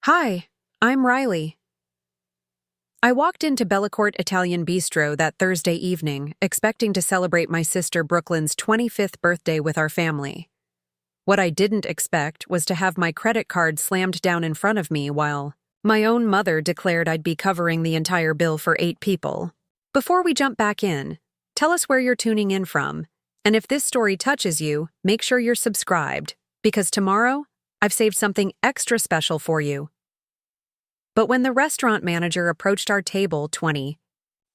Hi, I'm Riley. I walked into Bellacorte Italian Bistro that Thursday evening, expecting to celebrate my sister Brooklyn's 25th birthday with our family. What I didn't expect was to have my credit card slammed down in front of me while my own mother declared I'd be covering the entire bill for 8 people. Before we jump back in, tell us where you're tuning in from, and if this story touches you, make sure you're subscribed, because tomorrow, I've saved something extra special for you. But when the restaurant manager approached our table 20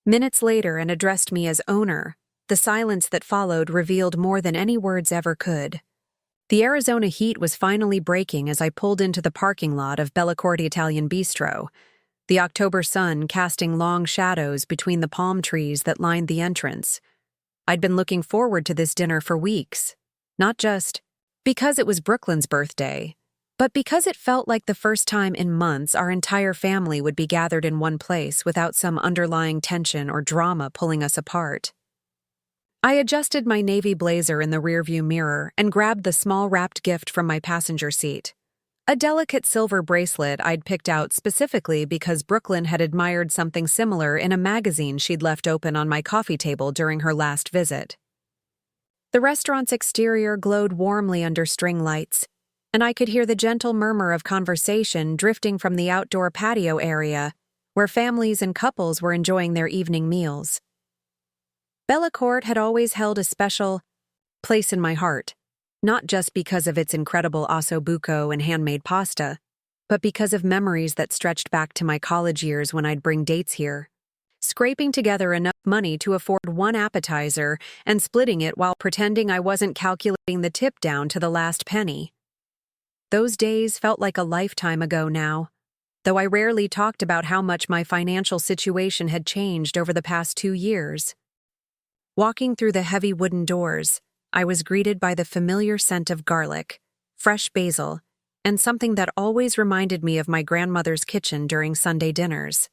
minutes later and addressed me as owner, the silence that followed revealed more than any words ever could. The Arizona heat was finally breaking as I pulled into the parking lot of Bellacorte Italian Bistro, the October sun casting long shadows between the palm trees that lined the entrance. I'd been looking forward to this dinner for weeks, not just because it was Brooklyn's birthday, but because it felt like the first time in months our entire family would be gathered in one place without some underlying tension or drama pulling us apart. I adjusted my navy blazer in the rearview mirror and grabbed the small wrapped gift from my passenger seat. A delicate silver bracelet I'd picked out specifically because Brooklyn had admired something similar in a magazine she'd left open on my coffee table during her last visit. The restaurant's exterior glowed warmly under string lights, and I could hear the gentle murmur of conversation drifting from the outdoor patio area, where families and couples were enjoying their evening meals. Bellacorte had always held a special place in my heart, not just because of its incredible osso buco and handmade pasta, but because of memories that stretched back to my college years when I'd bring dates here, scraping together enough money to afford one appetizer and splitting it while pretending I wasn't calculating the tip down to the last penny. Those days felt like a lifetime ago now, though I rarely talked about how much my financial situation had changed over the past 2 years. Walking through the heavy wooden doors, I was greeted by the familiar scent of garlic, fresh basil, and something that always reminded me of my grandmother's kitchen during Sunday dinners.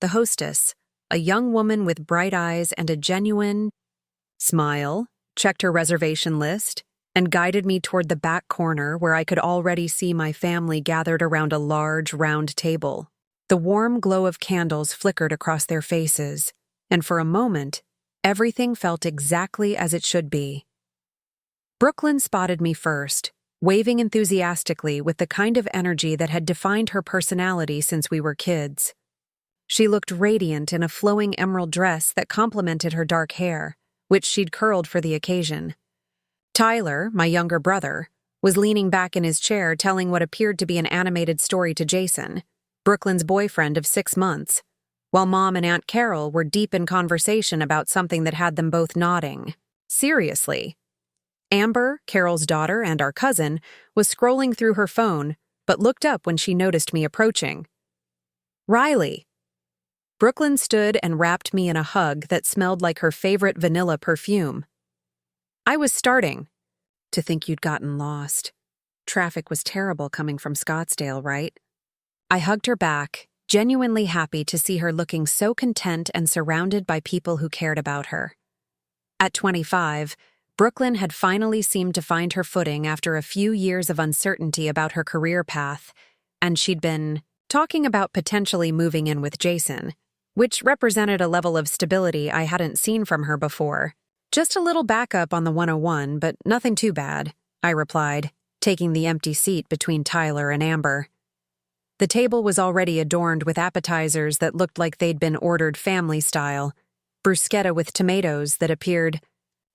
The hostess, a young woman with bright eyes and a genuine smile, checked her reservation list and guided me toward the back corner where I could already see my family gathered around a large, round table. The warm glow of candles flickered across their faces, and for a moment, everything felt exactly as it should be. Brooklyn spotted me first, waving enthusiastically with the kind of energy that had defined her personality since we were kids. She looked radiant in a flowing emerald dress that complemented her dark hair, which she'd curled for the occasion. Tyler, my younger brother, was leaning back in his chair telling what appeared to be an animated story to Jason, Brooklyn's boyfriend of 6 months, while Mom and Aunt Carol were deep in conversation about something that had them both nodding. Seriously. Amber, Carol's daughter and our cousin, was scrolling through her phone, but looked up when she noticed me approaching. Riley. Brooklyn stood and wrapped me in a hug that smelled like her favorite vanilla perfume. I was starting to think you'd gotten lost. Traffic was terrible coming from Scottsdale, right? I hugged her back, genuinely happy to see her looking so content and surrounded by people who cared about her. At 25, Brooklyn had finally seemed to find her footing after a few years of uncertainty about her career path, and she'd been talking about potentially moving in with Jason, which represented a level of stability I hadn't seen from her before. Just a little backup on the 101, but nothing too bad, I replied, taking the empty seat between Tyler and Amber. The table was already adorned with appetizers that looked like they'd been ordered family style, bruschetta with tomatoes that appeared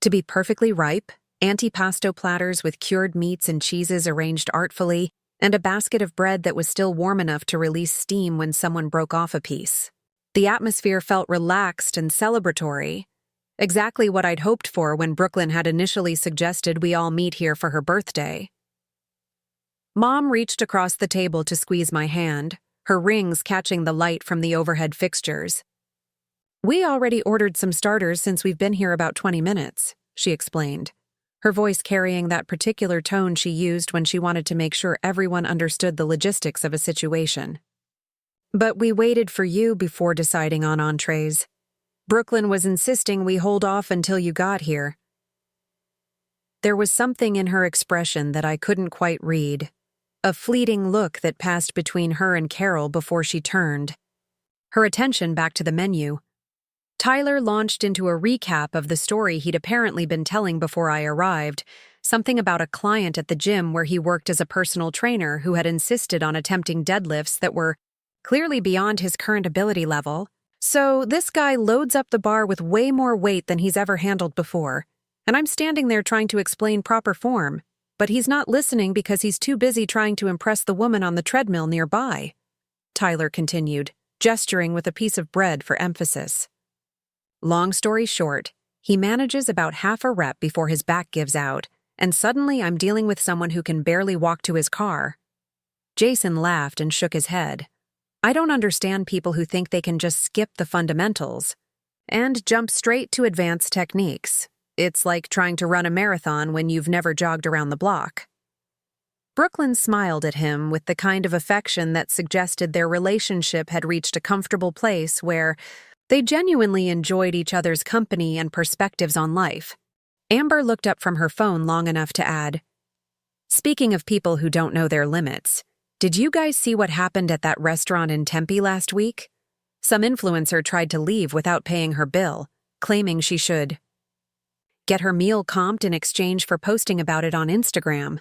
to be perfectly ripe, antipasto platters with cured meats and cheeses arranged artfully, and a basket of bread that was still warm enough to release steam when someone broke off a piece. The atmosphere felt relaxed and celebratory, exactly what I'd hoped for when Brooklyn had initially suggested we all meet here for her birthday. Mom reached across the table to squeeze my hand, her rings catching the light from the overhead fixtures. We already ordered some starters since we've been here about 20 minutes, she explained, her voice carrying that particular tone she used when she wanted to make sure everyone understood the logistics of a situation. But we waited for you before deciding on entrees. Brooklyn was insisting we hold off until you got here. There was something in her expression that I couldn't quite read, a fleeting look that passed between her and Carol before she turned her attention back to the menu. Tyler launched into a recap of the story he'd apparently been telling before I arrived, something about a client at the gym where he worked as a personal trainer who had insisted on attempting deadlifts that were clearly beyond his current ability level. So this guy loads up the bar with way more weight than he's ever handled before, and I'm standing there trying to explain proper form, but he's not listening because he's too busy trying to impress the woman on the treadmill nearby. Tyler continued, gesturing with a piece of bread for emphasis. Long story short, he manages about half a rep before his back gives out, and suddenly I'm dealing with someone who can barely walk to his car. Jason laughed and shook his head. I don't understand people who think they can just skip the fundamentals and jump straight to advanced techniques. It's like trying to run a marathon when you've never jogged around the block. Brooklyn smiled at him with the kind of affection that suggested their relationship had reached a comfortable place where they genuinely enjoyed each other's company and perspectives on life. Amber looked up from her phone long enough to add, "Speaking of people who don't know their limits, did you guys see what happened at that restaurant in Tempe last week? Some influencer tried to leave without paying her bill, claiming she should get her meal comped in exchange for posting about it on Instagram.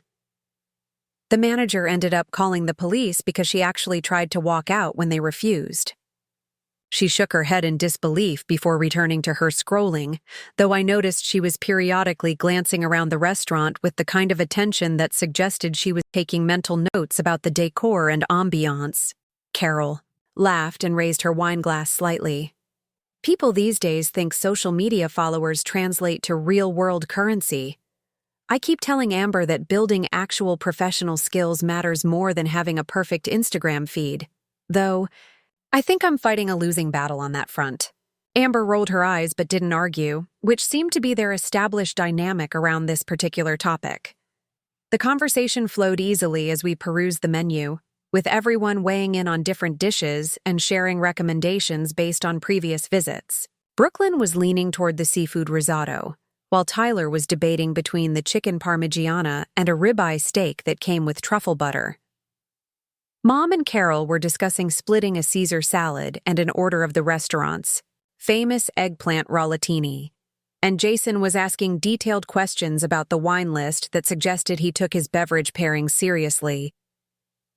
The manager ended up calling the police because she actually tried to walk out when they refused." She shook her head in disbelief before returning to her scrolling, though I noticed she was periodically glancing around the restaurant with the kind of attention that suggested she was taking mental notes about the decor and ambiance. Carol laughed and raised her wine glass slightly. People these days think social media followers translate to real-world currency. I keep telling Amber that building actual professional skills matters more than having a perfect Instagram feed, though I think I'm fighting a losing battle on that front. Amber rolled her eyes but didn't argue, which seemed to be their established dynamic around this particular topic. The conversation flowed easily as we perused the menu, with everyone weighing in on different dishes and sharing recommendations based on previous visits. Brooklyn was leaning toward the seafood risotto, while Tyler was debating between the chicken parmigiana and a ribeye steak that came with truffle butter. Mom and Carol were discussing splitting a Caesar salad and an order of the restaurant's famous eggplant rollatini, and Jason was asking detailed questions about the wine list that suggested he took his beverage pairings seriously.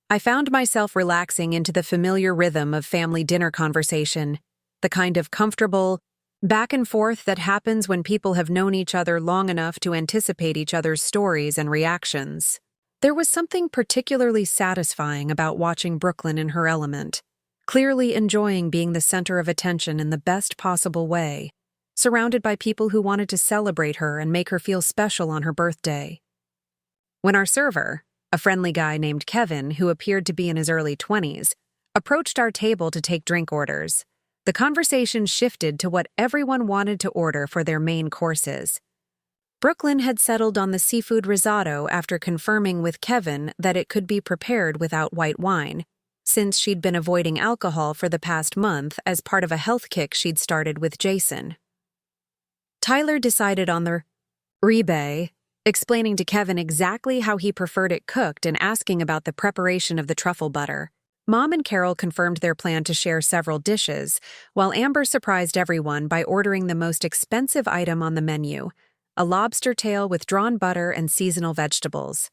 I found myself relaxing into the familiar rhythm of family dinner conversation, the kind of comfortable back and forth that happens when people have known each other long enough to anticipate each other's stories and reactions. There was something particularly satisfying about watching Brooklyn in her element, clearly enjoying being the center of attention in the best possible way, surrounded by people who wanted to celebrate her and make her feel special on her birthday. When our server, a friendly guy named Kevin who appeared to be in his early 20s, approached our table to take drink orders, the conversation shifted to what everyone wanted to order for their main courses. Brooklyn had settled on the seafood risotto after confirming with Kevin that it could be prepared without white wine, since she'd been avoiding alcohol for the past month as part of a health kick she'd started with Jason. Tyler decided on the ribeye, explaining to Kevin exactly how he preferred it cooked and asking about the preparation of the truffle butter. Mom and Carol confirmed their plan to share several dishes, while Amber surprised everyone by ordering the most expensive item on the menu, a lobster tail with drawn butter and seasonal vegetables.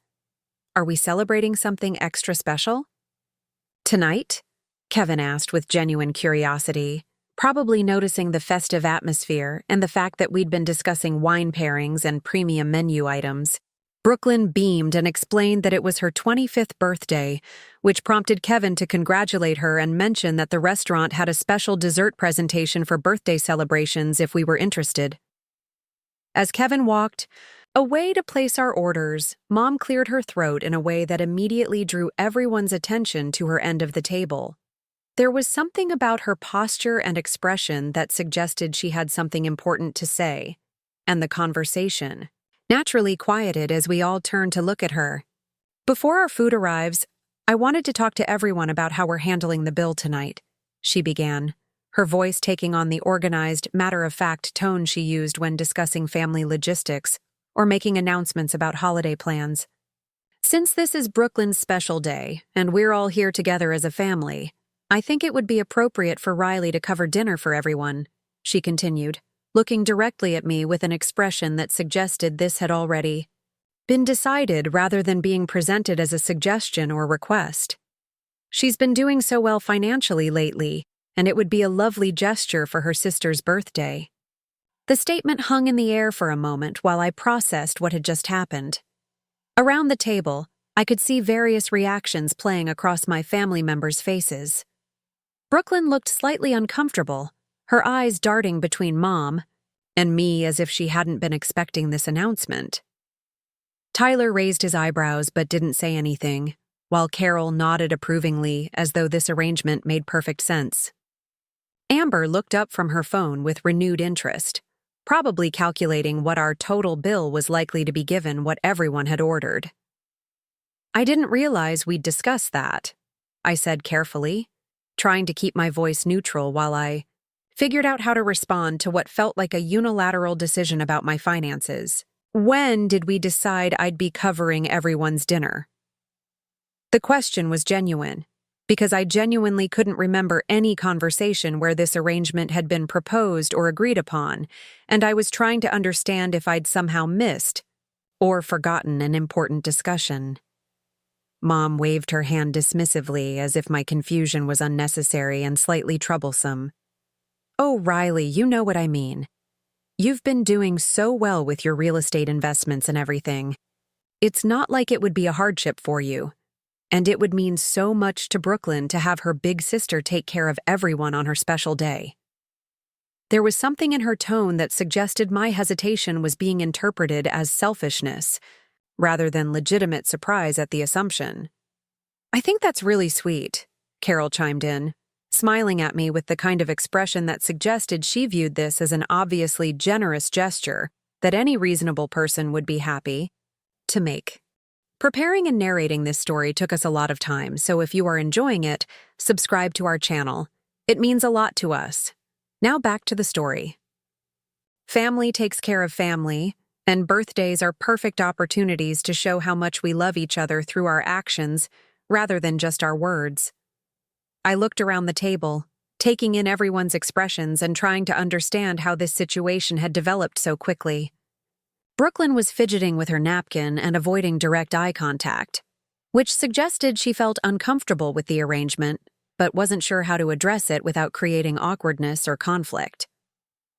Are we celebrating something extra special tonight? Kevin asked with genuine curiosity, probably noticing the festive atmosphere and the fact that we'd been discussing wine pairings and premium menu items. Brooklyn beamed and explained that it was her 25th birthday, which prompted Kevin to congratulate her and mention that the restaurant had a special dessert presentation for birthday celebrations if we were interested. As Kevin walked away to place our orders, Mom cleared her throat in a way that immediately drew everyone's attention to her end of the table. There was something about her posture and expression that suggested she had something important to say, and the conversation naturally quieted as we all turned to look at her. Before our food arrives, I wanted to talk to everyone about how we're handling the bill tonight, she began, her voice taking on the organized, matter-of-fact tone she used when discussing family logistics or making announcements about holiday plans. Since this is Brooklyn's special day, and we're all here together as a family, I think it would be appropriate for Riley to cover dinner for everyone, she continued, looking directly at me with an expression that suggested this had already been decided rather than being presented as a suggestion or request. She's been doing so well financially lately, and it would be a lovely gesture for her sister's birthday. The statement hung in the air for a moment while I processed what had just happened. Around the table, I could see various reactions playing across my family members' faces. Brooklyn looked slightly uncomfortable, her eyes darting between Mom and me as if she hadn't been expecting this announcement. Tyler raised his eyebrows but didn't say anything, while Carol nodded approvingly as though this arrangement made perfect sense. Amber looked up from her phone with renewed interest, probably calculating what our total bill was likely to be given what everyone had ordered. I didn't realize we'd discussed that, I said carefully, trying to keep my voice neutral while I figured out how to respond to what felt like a unilateral decision about my finances. When did we decide I'd be covering everyone's dinner? The question was genuine, because I genuinely couldn't remember any conversation where this arrangement had been proposed or agreed upon, and I was trying to understand if I'd somehow missed or forgotten an important discussion. Mom waved her hand dismissively as if my confusion was unnecessary and slightly troublesome. "Oh, Riley, you know what I mean. You've been doing so well with your real estate investments and everything. It's not like it would be a hardship for you. And it would mean so much to Brooklyn to have her big sister take care of everyone on her special day." There was something in her tone that suggested my hesitation was being interpreted as selfishness, rather than legitimate surprise at the assumption. "I think that's really sweet," Carol chimed in, smiling at me with the kind of expression that suggested she viewed this as an obviously generous gesture that any reasonable person would be happy to make. Preparing and narrating this story took us a lot of time, so if you are enjoying it, subscribe to our channel. It means a lot to us. Now back to the story. Family takes care of family, and birthdays are perfect opportunities to show how much we love each other through our actions rather than just our words. I looked around the table, taking in everyone's expressions and trying to understand how this situation had developed so quickly. Brooklyn was fidgeting with her napkin and avoiding direct eye contact, which suggested she felt uncomfortable with the arrangement, but wasn't sure how to address it without creating awkwardness or conflict.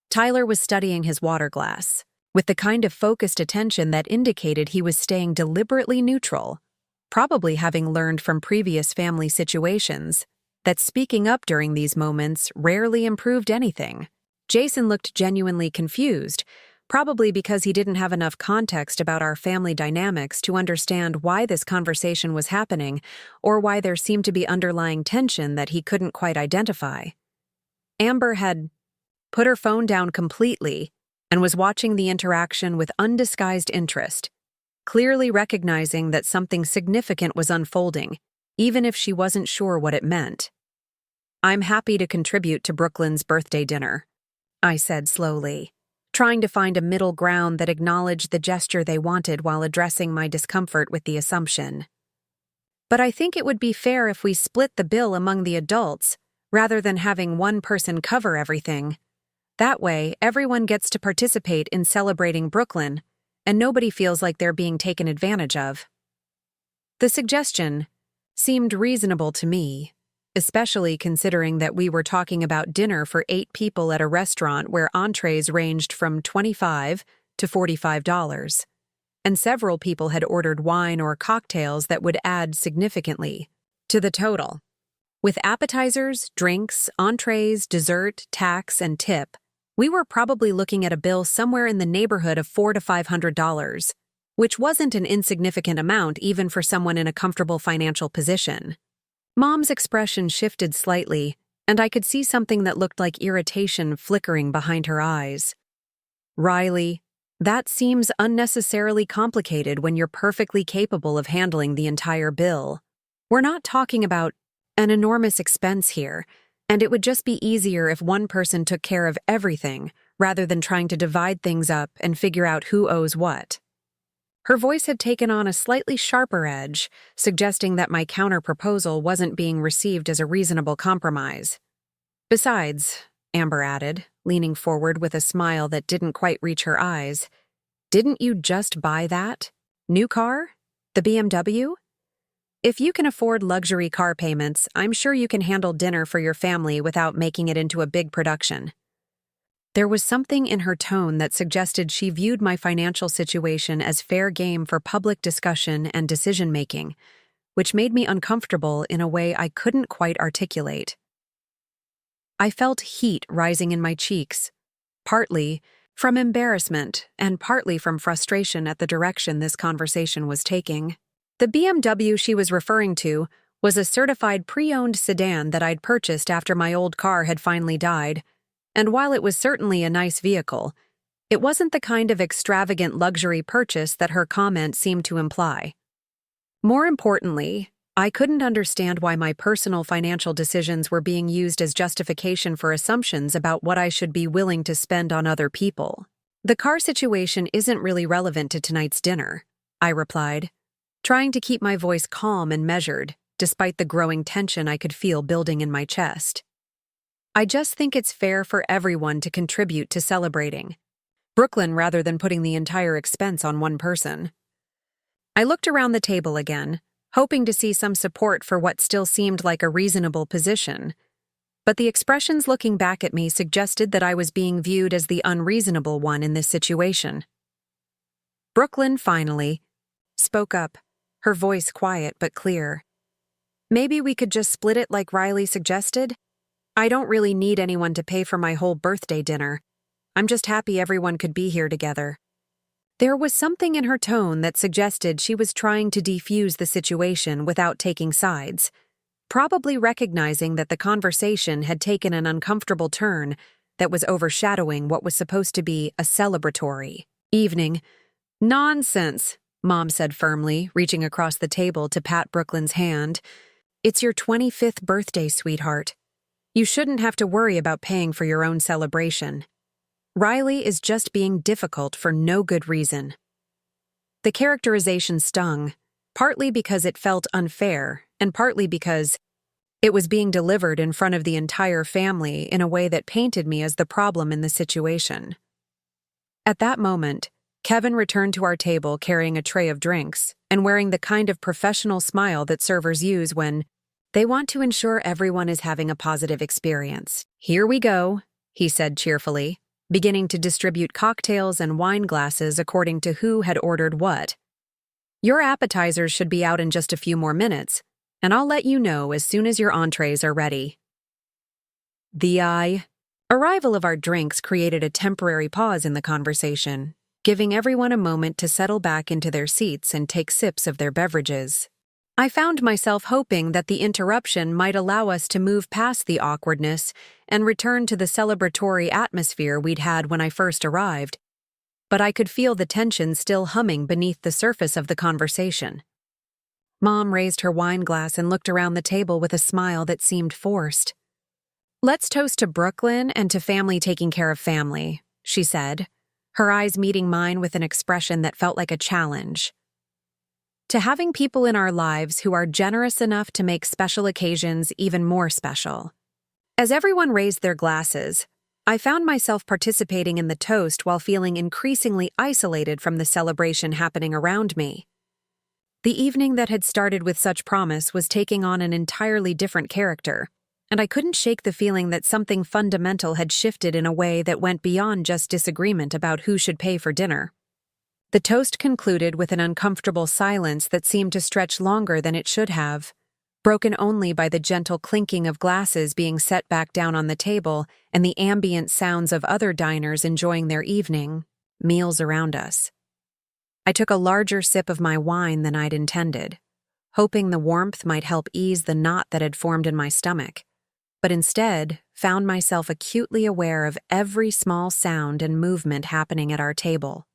Tyler was studying his water glass, with the kind of focused attention that indicated he was staying deliberately neutral, probably having learned from previous family situations that speaking up during these moments rarely improved anything. Jason looked genuinely confused, probably because he didn't have enough context about our family dynamics to understand why this conversation was happening or why there seemed to be underlying tension that he couldn't quite identify. Amber had put her phone down completely and was watching the interaction with undisguised interest, clearly recognizing that something significant was unfolding, even if she wasn't sure what it meant. "I'm happy to contribute to Brooklyn's birthday dinner," I said slowly, trying to find a middle ground that acknowledged the gesture they wanted while addressing my discomfort with the assumption. "But I think it would be fair if we split the bill among the adults, rather than having one person cover everything. That way, everyone gets to participate in celebrating Brooklyn, and nobody feels like they're being taken advantage of." The suggestion seemed reasonable to me, especially considering that we were talking about dinner for 8 people at a restaurant where entrees ranged from $25 to $45, and several people had ordered wine or cocktails that would add significantly to the total. With appetizers, drinks, entrees, dessert, tax, and tip, we were probably looking at a bill somewhere in the neighborhood of $400 to $500, which wasn't an insignificant amount even for someone in a comfortable financial position. Mom's expression shifted slightly, and I could see something that looked like irritation flickering behind her eyes. "Riley, that seems unnecessarily complicated when you're perfectly capable of handling the entire bill. We're not talking about an enormous expense here, and it would just be easier if one person took care of everything rather than trying to divide things up and figure out who owes what." Her voice had taken on a slightly sharper edge, suggesting that my counter-proposal wasn't being received as a reasonable compromise. Besides, Amber added, leaning forward with a smile that didn't quite reach her eyes, didn't you just buy that? New car? The BMW? If you can afford luxury car payments, I'm sure you can handle dinner for your family without making it into a big production. There was something in her tone that suggested she viewed my financial situation as fair game for public discussion and decision-making, which made me uncomfortable in a way I couldn't quite articulate. I felt heat rising in my cheeks, partly from embarrassment and partly from frustration at the direction this conversation was taking. The BMW she was referring to was a certified pre-owned sedan that I'd purchased after my old car had finally died, and while it was certainly a nice vehicle, it wasn't the kind of extravagant luxury purchase that her comment seemed to imply. More importantly, I couldn't understand why my personal financial decisions were being used as justification for assumptions about what I should be willing to spend on other people. The car situation isn't really relevant to tonight's dinner, I replied, trying to keep my voice calm and measured, despite the growing tension I could feel building in my chest. I just think it's fair for everyone to contribute to celebrating Brooklyn rather than putting the entire expense on one person. I looked around the table again, hoping to see some support for what still seemed like a reasonable position, but the expressions looking back at me suggested that I was being viewed as the unreasonable one in this situation. Brooklyn finally spoke up, her voice quiet but clear. Maybe we could just split it like Riley suggested? I don't really need anyone to pay for my whole birthday dinner. I'm just happy everyone could be here together. There was something in her tone that suggested she was trying to defuse the situation without taking sides, probably recognizing that the conversation had taken an uncomfortable turn that was overshadowing what was supposed to be a celebratory evening. Nonsense, Mom said firmly, reaching across the table to pat Brooklyn's hand. It's your 25th birthday, sweetheart. You shouldn't have to worry about paying for your own celebration. Riley is just being difficult for no good reason. The characterization stung, partly because it felt unfair, and partly because it was being delivered in front of the entire family in a way that painted me as the problem in the situation. At that moment, Kevin returned to our table carrying a tray of drinks and wearing the kind of professional smile that servers use when they want to ensure everyone is having a positive experience. Here we go, he said cheerfully, beginning to distribute cocktails and wine glasses according to who had ordered what. Your appetizers should be out in just a few more minutes, and I'll let you know as soon as your entrees are ready. The arrival of our drinks created a temporary pause in the conversation, giving everyone a moment to settle back into their seats and take sips of their beverages. I found myself hoping that the interruption might allow us to move past the awkwardness and return to the celebratory atmosphere we'd had when I first arrived, but I could feel the tension still humming beneath the surface of the conversation. Mom raised her wine glass and looked around the table with a smile that seemed forced. Let's toast to Brooklyn and to family taking care of family, she said, her eyes meeting mine with an expression that felt like a challenge. To having people in our lives who are generous enough to make special occasions even more special. As everyone raised their glasses, I found myself participating in the toast while feeling increasingly isolated from the celebration happening around me. The evening that had started with such promise was taking on an entirely different character, and I couldn't shake the feeling that something fundamental had shifted in a way that went beyond just disagreement about who should pay for dinner. The toast concluded with an uncomfortable silence that seemed to stretch longer than it should have, broken only by the gentle clinking of glasses being set back down on the table and the ambient sounds of other diners enjoying their evening meals around us. I took a larger sip of my wine than I'd intended, hoping the warmth might help ease the knot that had formed in my stomach, but instead found myself acutely aware of every small sound and movement happening at our table.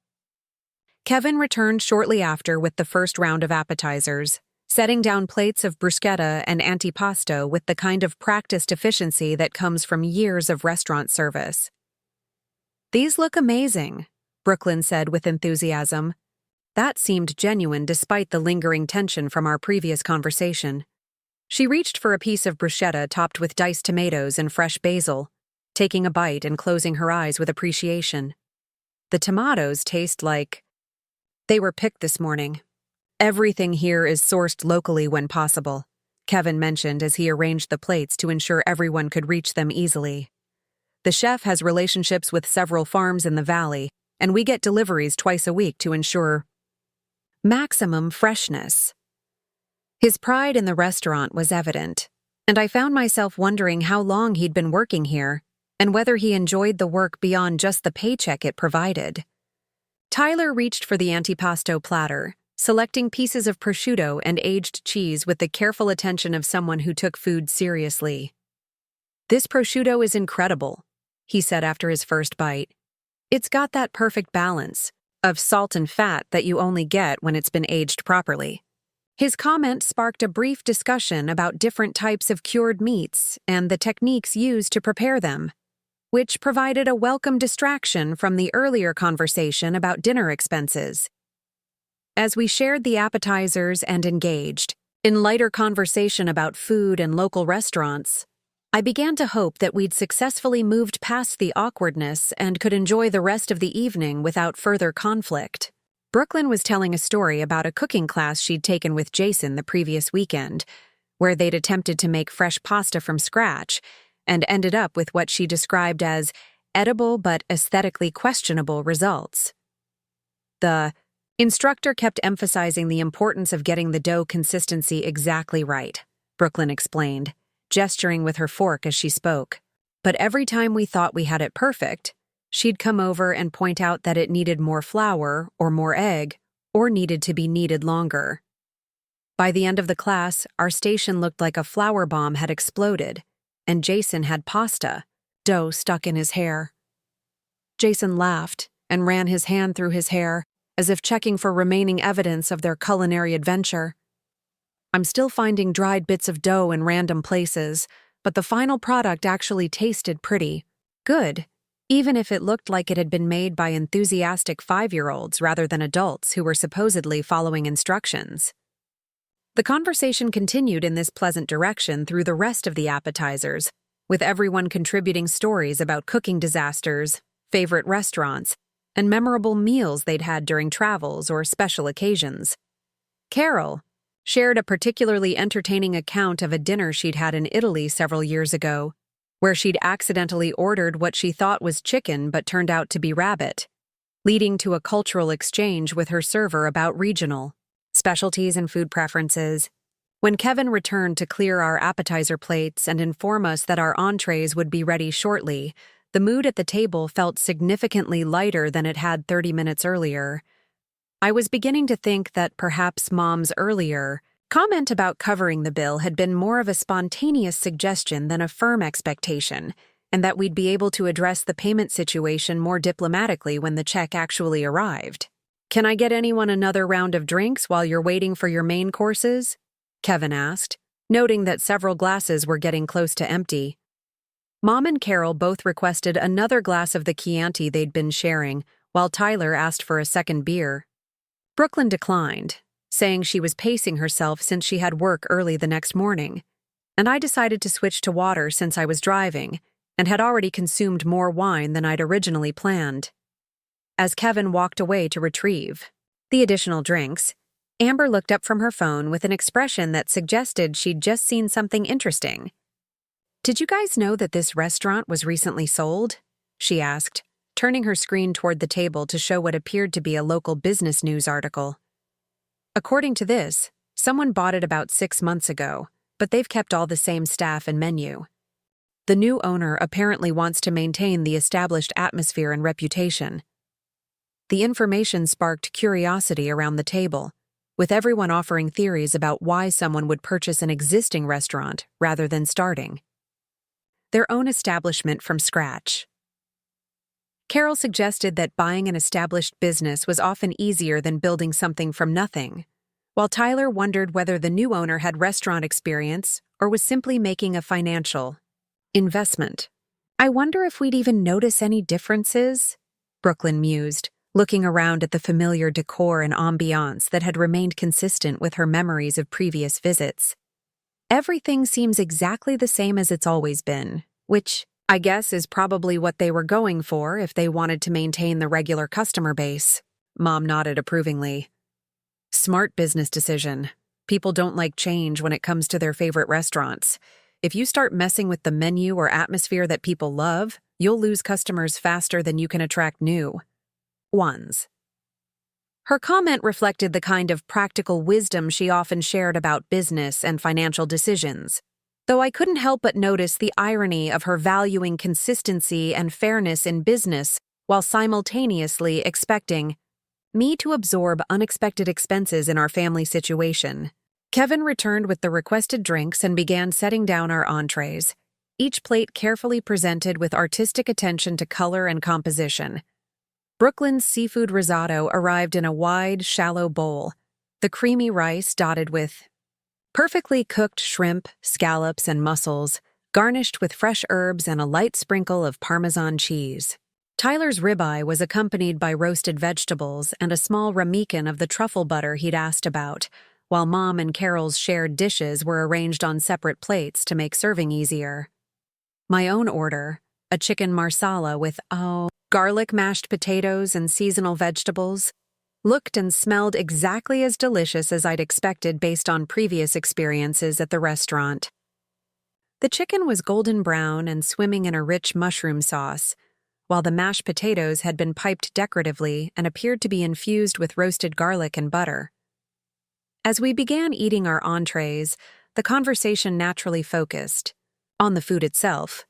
Kevin returned shortly after with the first round of appetizers, setting down plates of bruschetta and antipasto with the kind of practiced efficiency that comes from years of restaurant service. These look amazing, Brooklyn said with enthusiasm. That seemed genuine despite the lingering tension from our previous conversation. She reached for a piece of bruschetta topped with diced tomatoes and fresh basil, taking a bite and closing her eyes with appreciation. The tomatoes taste like they were picked this morning. Everything here is sourced locally when possible, Kevin mentioned as he arranged the plates to ensure everyone could reach them easily. The chef has relationships with several farms in the valley, and we get deliveries twice a week to ensure maximum freshness. His pride in the restaurant was evident, and I found myself wondering how long he'd been working here and whether he enjoyed the work beyond just the paycheck it provided. Tyler reached for the antipasto platter, selecting pieces of prosciutto and aged cheese with the careful attention of someone who took food seriously. "This prosciutto is incredible," he said after his first bite. "It's got that perfect balance of salt and fat that you only get when it's been aged properly." His comment sparked a brief discussion about different types of cured meats and the techniques used to prepare them, which provided a welcome distraction from the earlier conversation about dinner expenses. As we shared the appetizers and engaged in lighter conversation about food and local restaurants, I began to hope that we'd successfully moved past the awkwardness and could enjoy the rest of the evening without further conflict. Brooklyn was telling a story about a cooking class she'd taken with Jason the previous weekend, where they'd attempted to make fresh pasta from scratch and ended up with what she described as edible but aesthetically questionable results. The instructor kept emphasizing the importance of getting the dough consistency exactly right, Brooklyn explained, gesturing with her fork as she spoke. But every time we thought we had it perfect, she'd come over and point out that it needed more flour or more egg or needed to be kneaded longer. By the end of the class, our station looked like a flour bomb had exploded, and Jason had pasta, dough stuck in his hair. Jason laughed and ran his hand through his hair, as if checking for remaining evidence of their culinary adventure. "I'm still finding dried bits of dough in random places, but the final product actually tasted pretty good, even if it looked like it had been made by enthusiastic 5-year-olds rather than adults who were supposedly following instructions." The conversation continued in this pleasant direction through the rest of the appetizers, with everyone contributing stories about cooking disasters, favorite restaurants, and memorable meals they'd had during travels or special occasions. Carol shared a particularly entertaining account of a dinner she'd had in Italy several years ago, where she'd accidentally ordered what she thought was chicken but turned out to be rabbit, leading to a cultural exchange with her server about regional specialties and food preferences. When Kevin returned to clear our appetizer plates and inform us that our entrees would be ready shortly, the mood at the table felt significantly lighter than it had 30 minutes earlier. I was beginning to think that perhaps Mom's earlier comment about covering the bill had been more of a spontaneous suggestion than a firm expectation, and that we'd be able to address the payment situation more diplomatically when the check actually arrived. "Can I get anyone another round of drinks while you're waiting for your main courses?" Kevin asked, noting that several glasses were getting close to empty. Mom and Carol both requested another glass of the Chianti they'd been sharing, while Tyler asked for a second beer. Brooklyn declined, saying she was pacing herself since she had work early the next morning, and I decided to switch to water since I was driving and had already consumed more wine than I'd originally planned. As Kevin walked away to retrieve the additional drinks, Amber looked up from her phone with an expression that suggested she'd just seen something interesting. "Did you guys know that this restaurant was recently sold?" she asked, turning her screen toward the table to show what appeared to be a local business news article. "According to this, someone bought it about 6 months ago, but they've kept all the same staff and menu. The new owner apparently wants to maintain the established atmosphere and reputation." The information sparked curiosity around the table, with everyone offering theories about why someone would purchase an existing restaurant rather than starting their own establishment from scratch. Carol suggested that buying an established business was often easier than building something from nothing, while Tyler wondered whether the new owner had restaurant experience or was simply making a financial investment. "I wonder if we'd even notice any differences," Brooklyn mused, looking around at the familiar decor and ambiance that had remained consistent with her memories of previous visits. Everything seems exactly the same as it's always been, which, I guess, is probably what they were going for if they wanted to maintain the regular customer base. Mom nodded approvingly. Smart business decision. People don't like change when it comes to their favorite restaurants. If you start messing with the menu or atmosphere that people love, you'll lose customers faster than you can attract new ones. Her comment reflected the kind of practical wisdom she often shared about business and financial decisions, though I couldn't help but notice the irony of her valuing consistency and fairness in business while simultaneously expecting me to absorb unexpected expenses in our family situation. Kevin returned with the requested drinks and began setting down our entrees, each plate carefully presented with artistic attention to color and composition. Brooklyn's seafood risotto arrived in a wide, shallow bowl, the creamy rice dotted with perfectly cooked shrimp, scallops, and mussels, garnished with fresh herbs and a light sprinkle of Parmesan cheese. Tyler's ribeye was accompanied by roasted vegetables and a small ramekin of the truffle butter he'd asked about, while Mom and Carol's shared dishes were arranged on separate plates to make serving easier. My own order, a chicken marsala with, garlic mashed potatoes and seasonal vegetables, looked and smelled exactly as delicious as I'd expected based on previous experiences at the restaurant. The chicken was golden brown and swimming in a rich mushroom sauce, while the mashed potatoes had been piped decoratively and appeared to be infused with roasted garlic and butter. As we began eating our entrees, the conversation naturally focused on the food itself,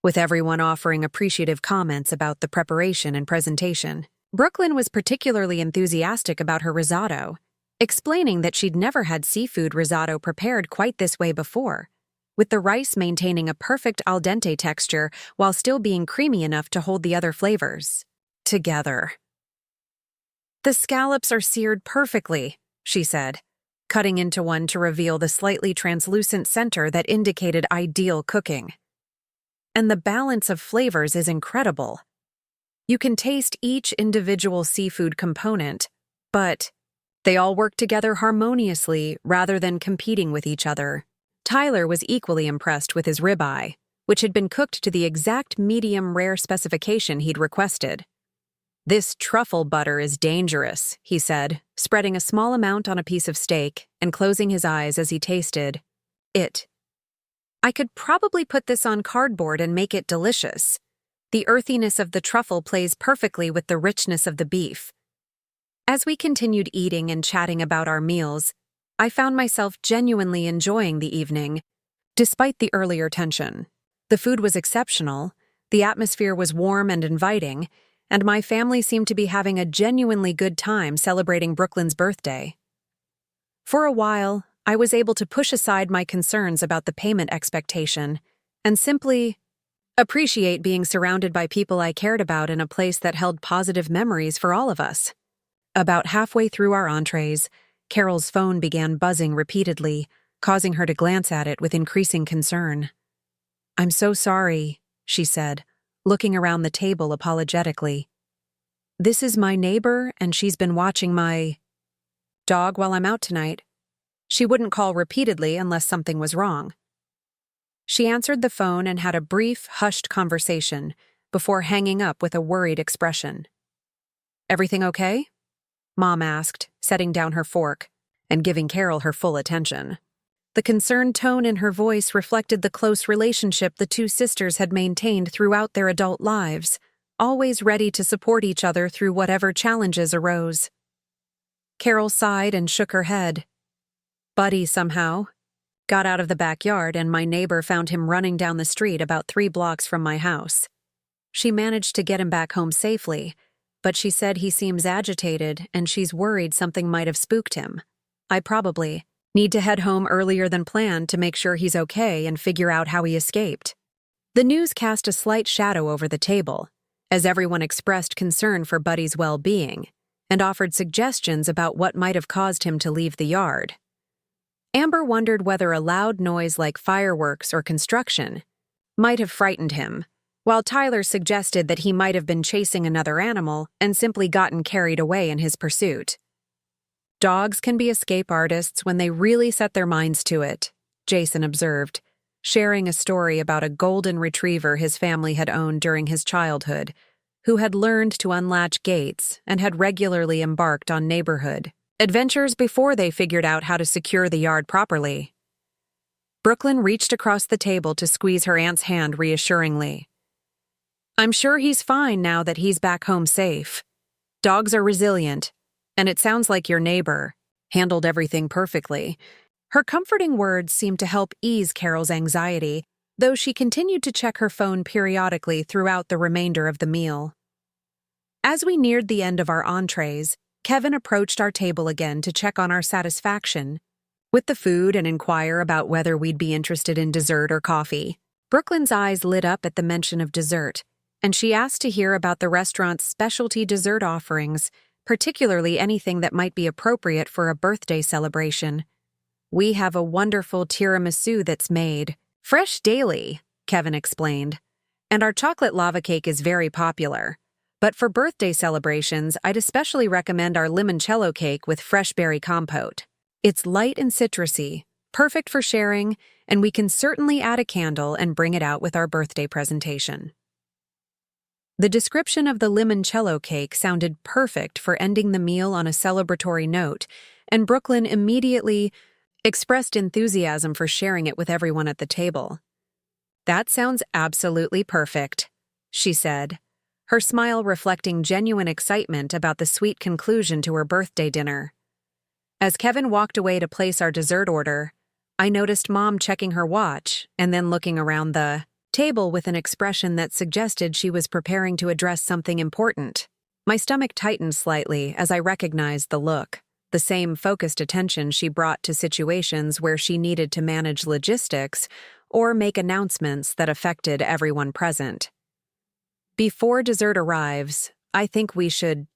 with everyone offering appreciative comments about the preparation and presentation. Brooklyn was particularly enthusiastic about her risotto, explaining that she'd never had seafood risotto prepared quite this way before, with the rice maintaining a perfect al dente texture while still being creamy enough to hold the other flavors together. "The scallops are seared perfectly," she said, cutting into one to reveal the slightly translucent center that indicated ideal cooking. "And the balance of flavors is incredible. You can taste each individual seafood component, but they all work together harmoniously rather than competing with each other." Tyler was equally impressed with his ribeye, which had been cooked to the exact medium rare specification he'd requested. "This truffle butter is dangerous," he said, spreading a small amount on a piece of steak and closing his eyes as he tasted it. "I could probably put this on cardboard and make it delicious. The earthiness of the truffle plays perfectly with the richness of the beef." As we continued eating and chatting about our meals, I found myself genuinely enjoying the evening, despite the earlier tension. The food was exceptional, the atmosphere was warm and inviting, and my family seemed to be having a genuinely good time celebrating Brooklyn's birthday. For a while, I was able to push aside my concerns about the payment expectation and simply appreciate being surrounded by people I cared about in a place that held positive memories for all of us. About halfway through our entrees, Carol's phone began buzzing repeatedly, causing her to glance at it with increasing concern. "I'm so sorry," she said, looking around the table apologetically. "This is my neighbor, and she's been watching my dog while I'm out tonight. She wouldn't call repeatedly unless something was wrong." She answered the phone and had a brief, hushed conversation before hanging up with a worried expression. "Everything okay?" Mom asked, setting down her fork and giving Carol her full attention. The concerned tone in her voice reflected the close relationship the two sisters had maintained throughout their adult lives, always ready to support each other through whatever challenges arose. Carol sighed and shook her head. "Buddy somehow got out of the backyard, and my neighbor found him running down the street about 3 blocks from my house. She managed to get him back home safely, but she said he seems agitated and she's worried something might have spooked him. I probably need to head home earlier than planned to make sure he's okay and figure out how he escaped." The news cast a slight shadow over the table, as everyone expressed concern for Buddy's well-being and offered suggestions about what might have caused him to leave the yard. Amber wondered whether a loud noise like fireworks or construction might have frightened him, while Tyler suggested that he might have been chasing another animal and simply gotten carried away in his pursuit. Dogs can be escape artists when they really set their minds to it, Jason observed, sharing a story about a golden retriever his family had owned during his childhood, who had learned to unlatch gates and had regularly embarked on neighborhood adventures before they figured out how to secure the yard properly. Brooklyn reached across the table to squeeze her aunt's hand reassuringly. "I'm sure he's fine now that he's back home safe. Dogs are resilient, and it sounds like your neighbor handled everything perfectly." Her comforting words seemed to help ease Carol's anxiety, though she continued to check her phone periodically throughout the remainder of the meal. As we neared the end of our entrees, Kevin approached our table again to check on our satisfaction with the food and inquire about whether we'd be interested in dessert or coffee. Brooklyn's eyes lit up at the mention of dessert, and she asked to hear about the restaurant's specialty dessert offerings, particularly anything that might be appropriate for a birthday celebration. "We have a wonderful tiramisu that's made fresh daily," Kevin explained, "and our chocolate lava cake is very popular. But for birthday celebrations, I'd especially recommend our limoncello cake with fresh berry compote. It's light and citrusy, perfect for sharing, and we can certainly add a candle and bring it out with our birthday presentation." The description of the limoncello cake sounded perfect for ending the meal on a celebratory note, and Brooklyn immediately expressed enthusiasm for sharing it with everyone at the table. "That sounds absolutely perfect," she said, her smile reflecting genuine excitement about the sweet conclusion to her birthday dinner. As Kevin walked away to place our dessert order, I noticed Mom checking her watch and then looking around the table with an expression that suggested she was preparing to address something important. My stomach tightened slightly as I recognized the look, the same focused attention she brought to situations where she needed to manage logistics or make announcements that affected everyone present. "Before dessert arrives, I think we should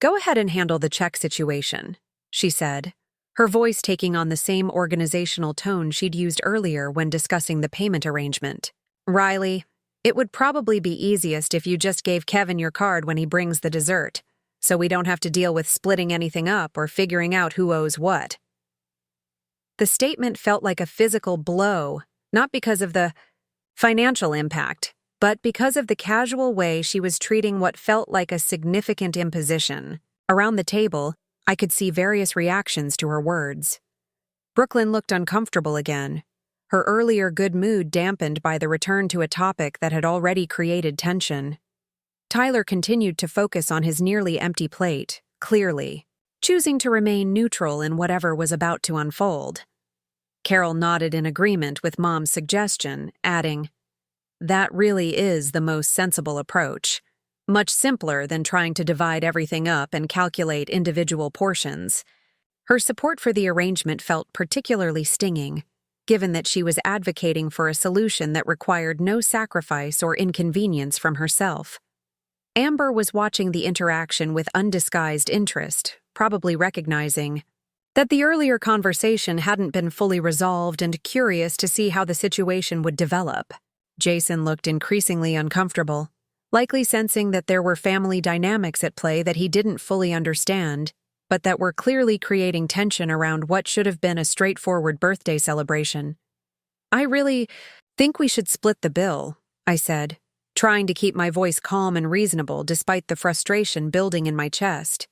go ahead and handle the check situation," she said, her voice taking on the same organizational tone she'd used earlier when discussing the payment arrangement. "Riley, it would probably be easiest if you just gave Kevin your card when he brings the dessert, so we don't have to deal with splitting anything up or figuring out who owes what." The statement felt like a physical blow, not because of the financial impact, but because of the casual way she was treating what felt like a significant imposition. Around the table, I could see various reactions to her words. Brooklyn looked uncomfortable again, her earlier good mood dampened by the return to a topic that had already created tension. Tyler continued to focus on his nearly empty plate, clearly, choosing to remain neutral in whatever was about to unfold. Carol nodded in agreement with Mom's suggestion, adding, "That really is the most sensible approach. Much simpler than trying to divide everything up and calculate individual portions." Her support for the arrangement felt particularly stinging, given that she was advocating for a solution that required no sacrifice or inconvenience from herself. Amber was watching the interaction with undisguised interest, probably recognizing that the earlier conversation hadn't been fully resolved and curious to see how the situation would develop. Jason looked increasingly uncomfortable, likely sensing that there were family dynamics at play that he didn't fully understand, but that were clearly creating tension around what should have been a straightforward birthday celebration. "I really think we should split the bill," I said, trying to keep my voice calm and reasonable despite the frustration building in my chest.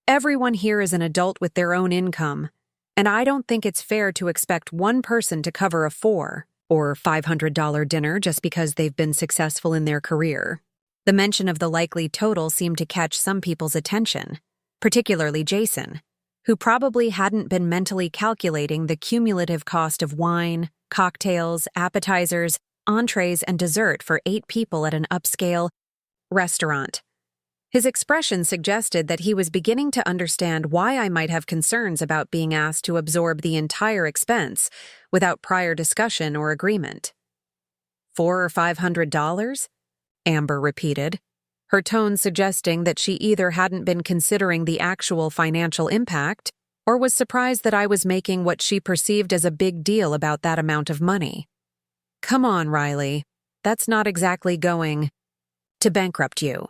"Everyone here is an adult with their own income, and I don't think it's fair to expect one person to cover a $4 or $500 dinner just because they've been successful in their career." The mention of the likely total seemed to catch some people's attention, particularly Jason, who probably hadn't been mentally calculating the cumulative cost of wine, cocktails, appetizers, entrees, and dessert for 8 people at an upscale restaurant. His expression suggested that he was beginning to understand why I might have concerns about being asked to absorb the entire expense without prior discussion or agreement. $400 or $500? Amber repeated, her tone suggesting that she either hadn't been considering the actual financial impact or was surprised that I was making what she perceived as a big deal about that amount of money. "Come on, Riley. that's not exactly going to bankrupt you.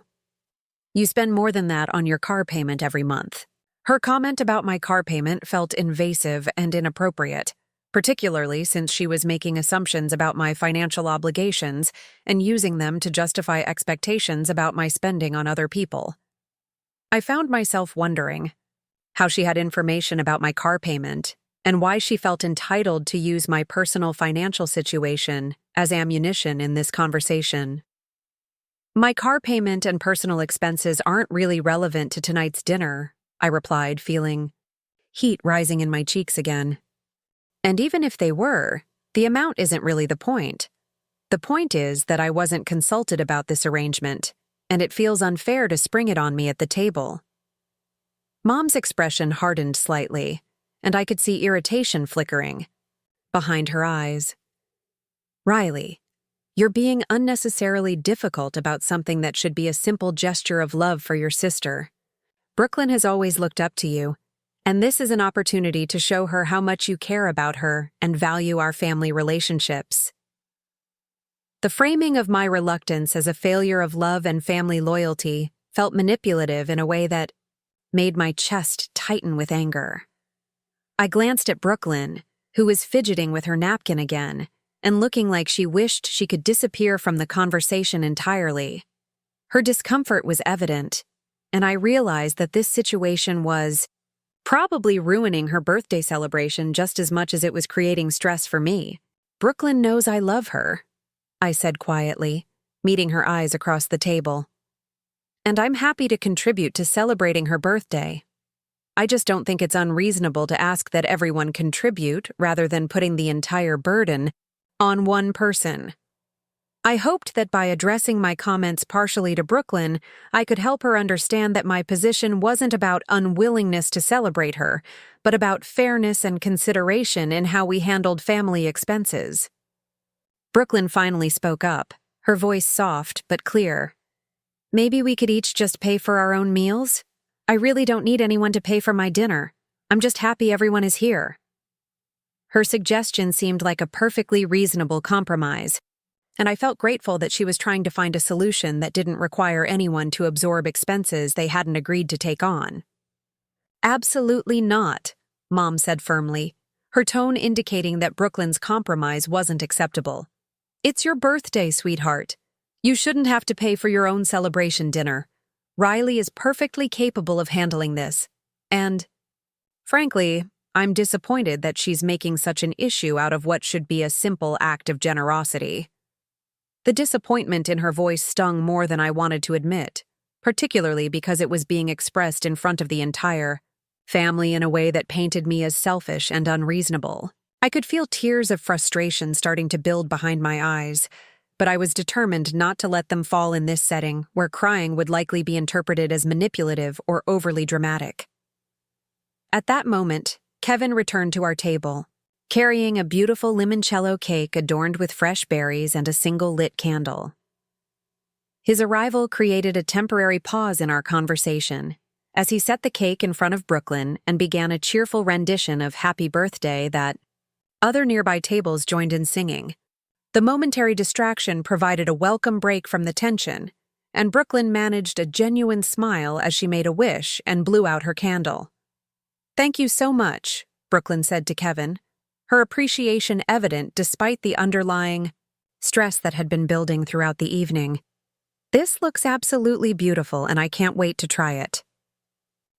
You spend more than that on your car payment every month. Her comment about my car payment felt invasive and inappropriate, particularly since she was making assumptions about my financial obligations and using them to justify expectations about my spending on other people. I found myself wondering how she had information about my car payment and why she felt entitled to use my personal financial situation as ammunition in this conversation. My car payment and personal expenses aren't really relevant to tonight's dinner, I replied, feeling heat rising in my cheeks again. And even if they were, the amount isn't really the point. The point is that I wasn't consulted about this arrangement, and it feels unfair to spring it on me at the table. Mom's expression hardened slightly, and I could see irritation flickering behind her eyes. Riley, you're being unnecessarily difficult about something that should be a simple gesture of love for your sister. Brooklyn has always looked up to you, and this is an opportunity to show her how much you care about her and value our family relationships. The framing of my reluctance as a failure of love and family loyalty felt manipulative in a way that made my chest tighten with anger. I glanced at Brooklyn, who was fidgeting with her napkin again and looking like she wished she could disappear from the conversation entirely. Her discomfort was evident, and I realized that this situation was probably ruining her birthday celebration just as much as it was creating stress for me. Brooklyn knows I love her, I said quietly, meeting her eyes across the table. And I'm happy to contribute to celebrating her birthday. I just don't think it's unreasonable to ask that everyone contribute rather than putting the entire burden on one person. I hoped that by addressing my comments partially to Brooklyn, I could help her understand that my position wasn't about unwillingness to celebrate her, but about fairness and consideration in how we handled family expenses. Brooklyn finally spoke up, her voice soft but clear. Maybe we could each just pay for our own meals? I really don't need anyone to pay for my dinner. I'm just happy everyone is here. Her suggestion seemed like a perfectly reasonable compromise, and I felt grateful that she was trying to find a solution that didn't require anyone to absorb expenses they hadn't agreed to take on. Absolutely not, Mom said firmly, her tone indicating that Brooklyn's compromise wasn't acceptable. It's your birthday, sweetheart. You shouldn't have to pay for your own celebration dinner. Riley is perfectly capable of handling this, and, frankly, I'm disappointed that she's making such an issue out of what should be a simple act of generosity. The disappointment in her voice stung more than I wanted to admit, particularly because it was being expressed in front of the entire family in a way that painted me as selfish and unreasonable. I could feel tears of frustration starting to build behind my eyes, but I was determined not to let them fall in this setting where crying would likely be interpreted as manipulative or overly dramatic. At that moment, Kevin returned to our table, carrying a beautiful limoncello cake adorned with fresh berries and a single lit candle. His arrival created a temporary pause in our conversation, as he set the cake in front of Brooklyn and began a cheerful rendition of Happy Birthday that other nearby tables joined in singing. The momentary distraction provided a welcome break from the tension, and Brooklyn managed a genuine smile as she made a wish and blew out her candle. "Thank you so much," Brooklyn said to Kevin, her appreciation evident despite the underlying stress that had been building throughout the evening. "This looks absolutely beautiful, and I can't wait to try it."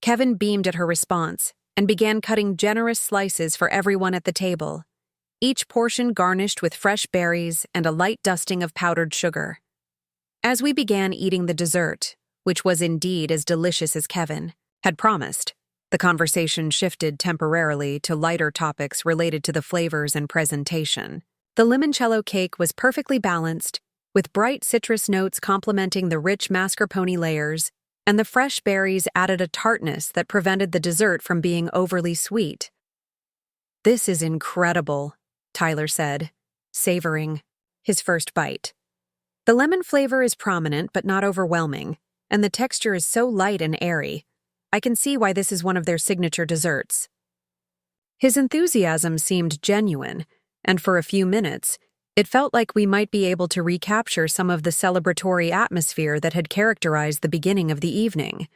Kevin beamed at her response and began cutting generous slices for everyone at the table, each portion garnished with fresh berries and a light dusting of powdered sugar. As we began eating the dessert, which was indeed as delicious as Kevin had promised, the conversation shifted temporarily to lighter topics related to the flavors and presentation. The limoncello cake was perfectly balanced, with bright citrus notes complementing the rich mascarpone layers, and the fresh berries added a tartness that prevented the dessert from being overly sweet. "This is incredible," Tyler said, savoring his first bite. The lemon flavor is prominent but not overwhelming, and the texture is so light and airy. I can see why this is one of their signature desserts. His enthusiasm seemed genuine, and for a few minutes, It felt like we might be able to recapture some of the celebratory atmosphere that had characterized the beginning of the evening.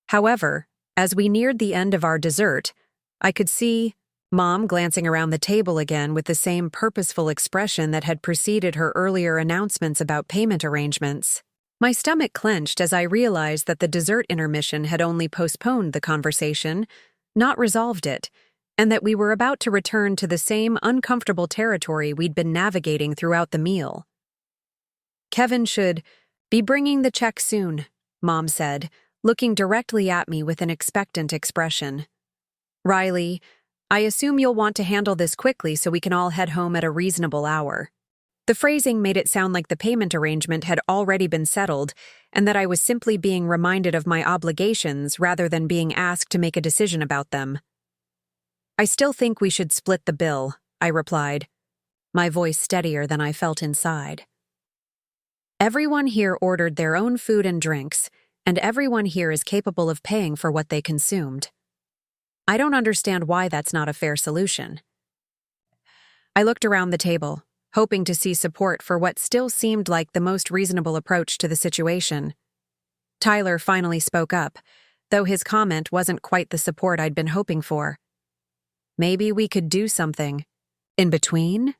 However, as we neared the end of our dessert, I could see Mom glancing around the table again with the same purposeful expression that had preceded her earlier announcements about payment arrangements. My stomach clenched as I realized that the dessert intermission had only postponed the conversation, not resolved it, and that we were about to return to the same uncomfortable territory we'd been navigating throughout the meal. "Kevin should be bringing the check soon," Mom said, looking directly at me with an expectant expression. "Riley, I assume you'll want to handle this quickly so we can all head home at a reasonable hour." The phrasing made it sound like the payment arrangement had already been settled and that I was simply being reminded of my obligations rather than being asked to make a decision about them. "I still think we should split the bill," I replied, my voice steadier than I felt inside. "Everyone here ordered their own food and drinks, and everyone here is capable of paying for what they consumed. I don't understand why that's not a fair solution." I looked around the table, hoping to see support for what still seemed like the most reasonable approach to the situation. Tyler finally spoke up, though his comment wasn't quite the support I'd been hoping for. "Maybe we could do something in between?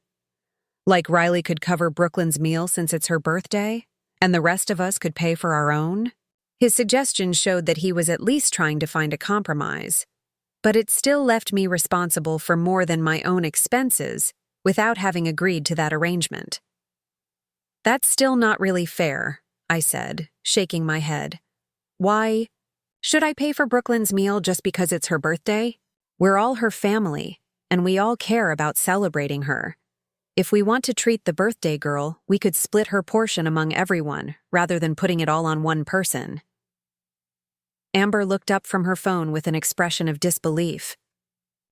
Like Riley could cover Brooklyn's meal since it's her birthday, and the rest of us could pay for our own?" His suggestion showed that he was at least trying to find a compromise, but it still left me responsible for more than my own expenses without having agreed to that arrangement. "That's still not really fair," I said, shaking my head. "Why should I pay for Brooklyn's meal just because it's her birthday? We're all her family, and we all care about celebrating her. If we want to treat the birthday girl, we could split her portion among everyone, rather than putting it all on one person." Amber looked up from her phone with an expression of disbelief.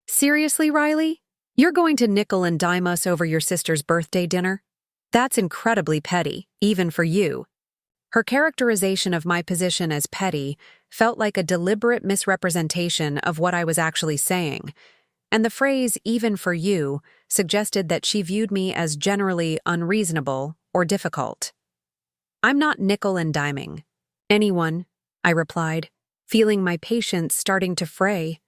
"Seriously, Riley? You're going to nickel and dime us over your sister's birthday dinner? That's incredibly petty, even for you." Her characterization of my position as petty felt like a deliberate misrepresentation of what I was actually saying, and the phrase "even for you" suggested that she viewed me as generally unreasonable or difficult. "I'm not nickel and diming anyone," I replied, feeling my patience starting to fray.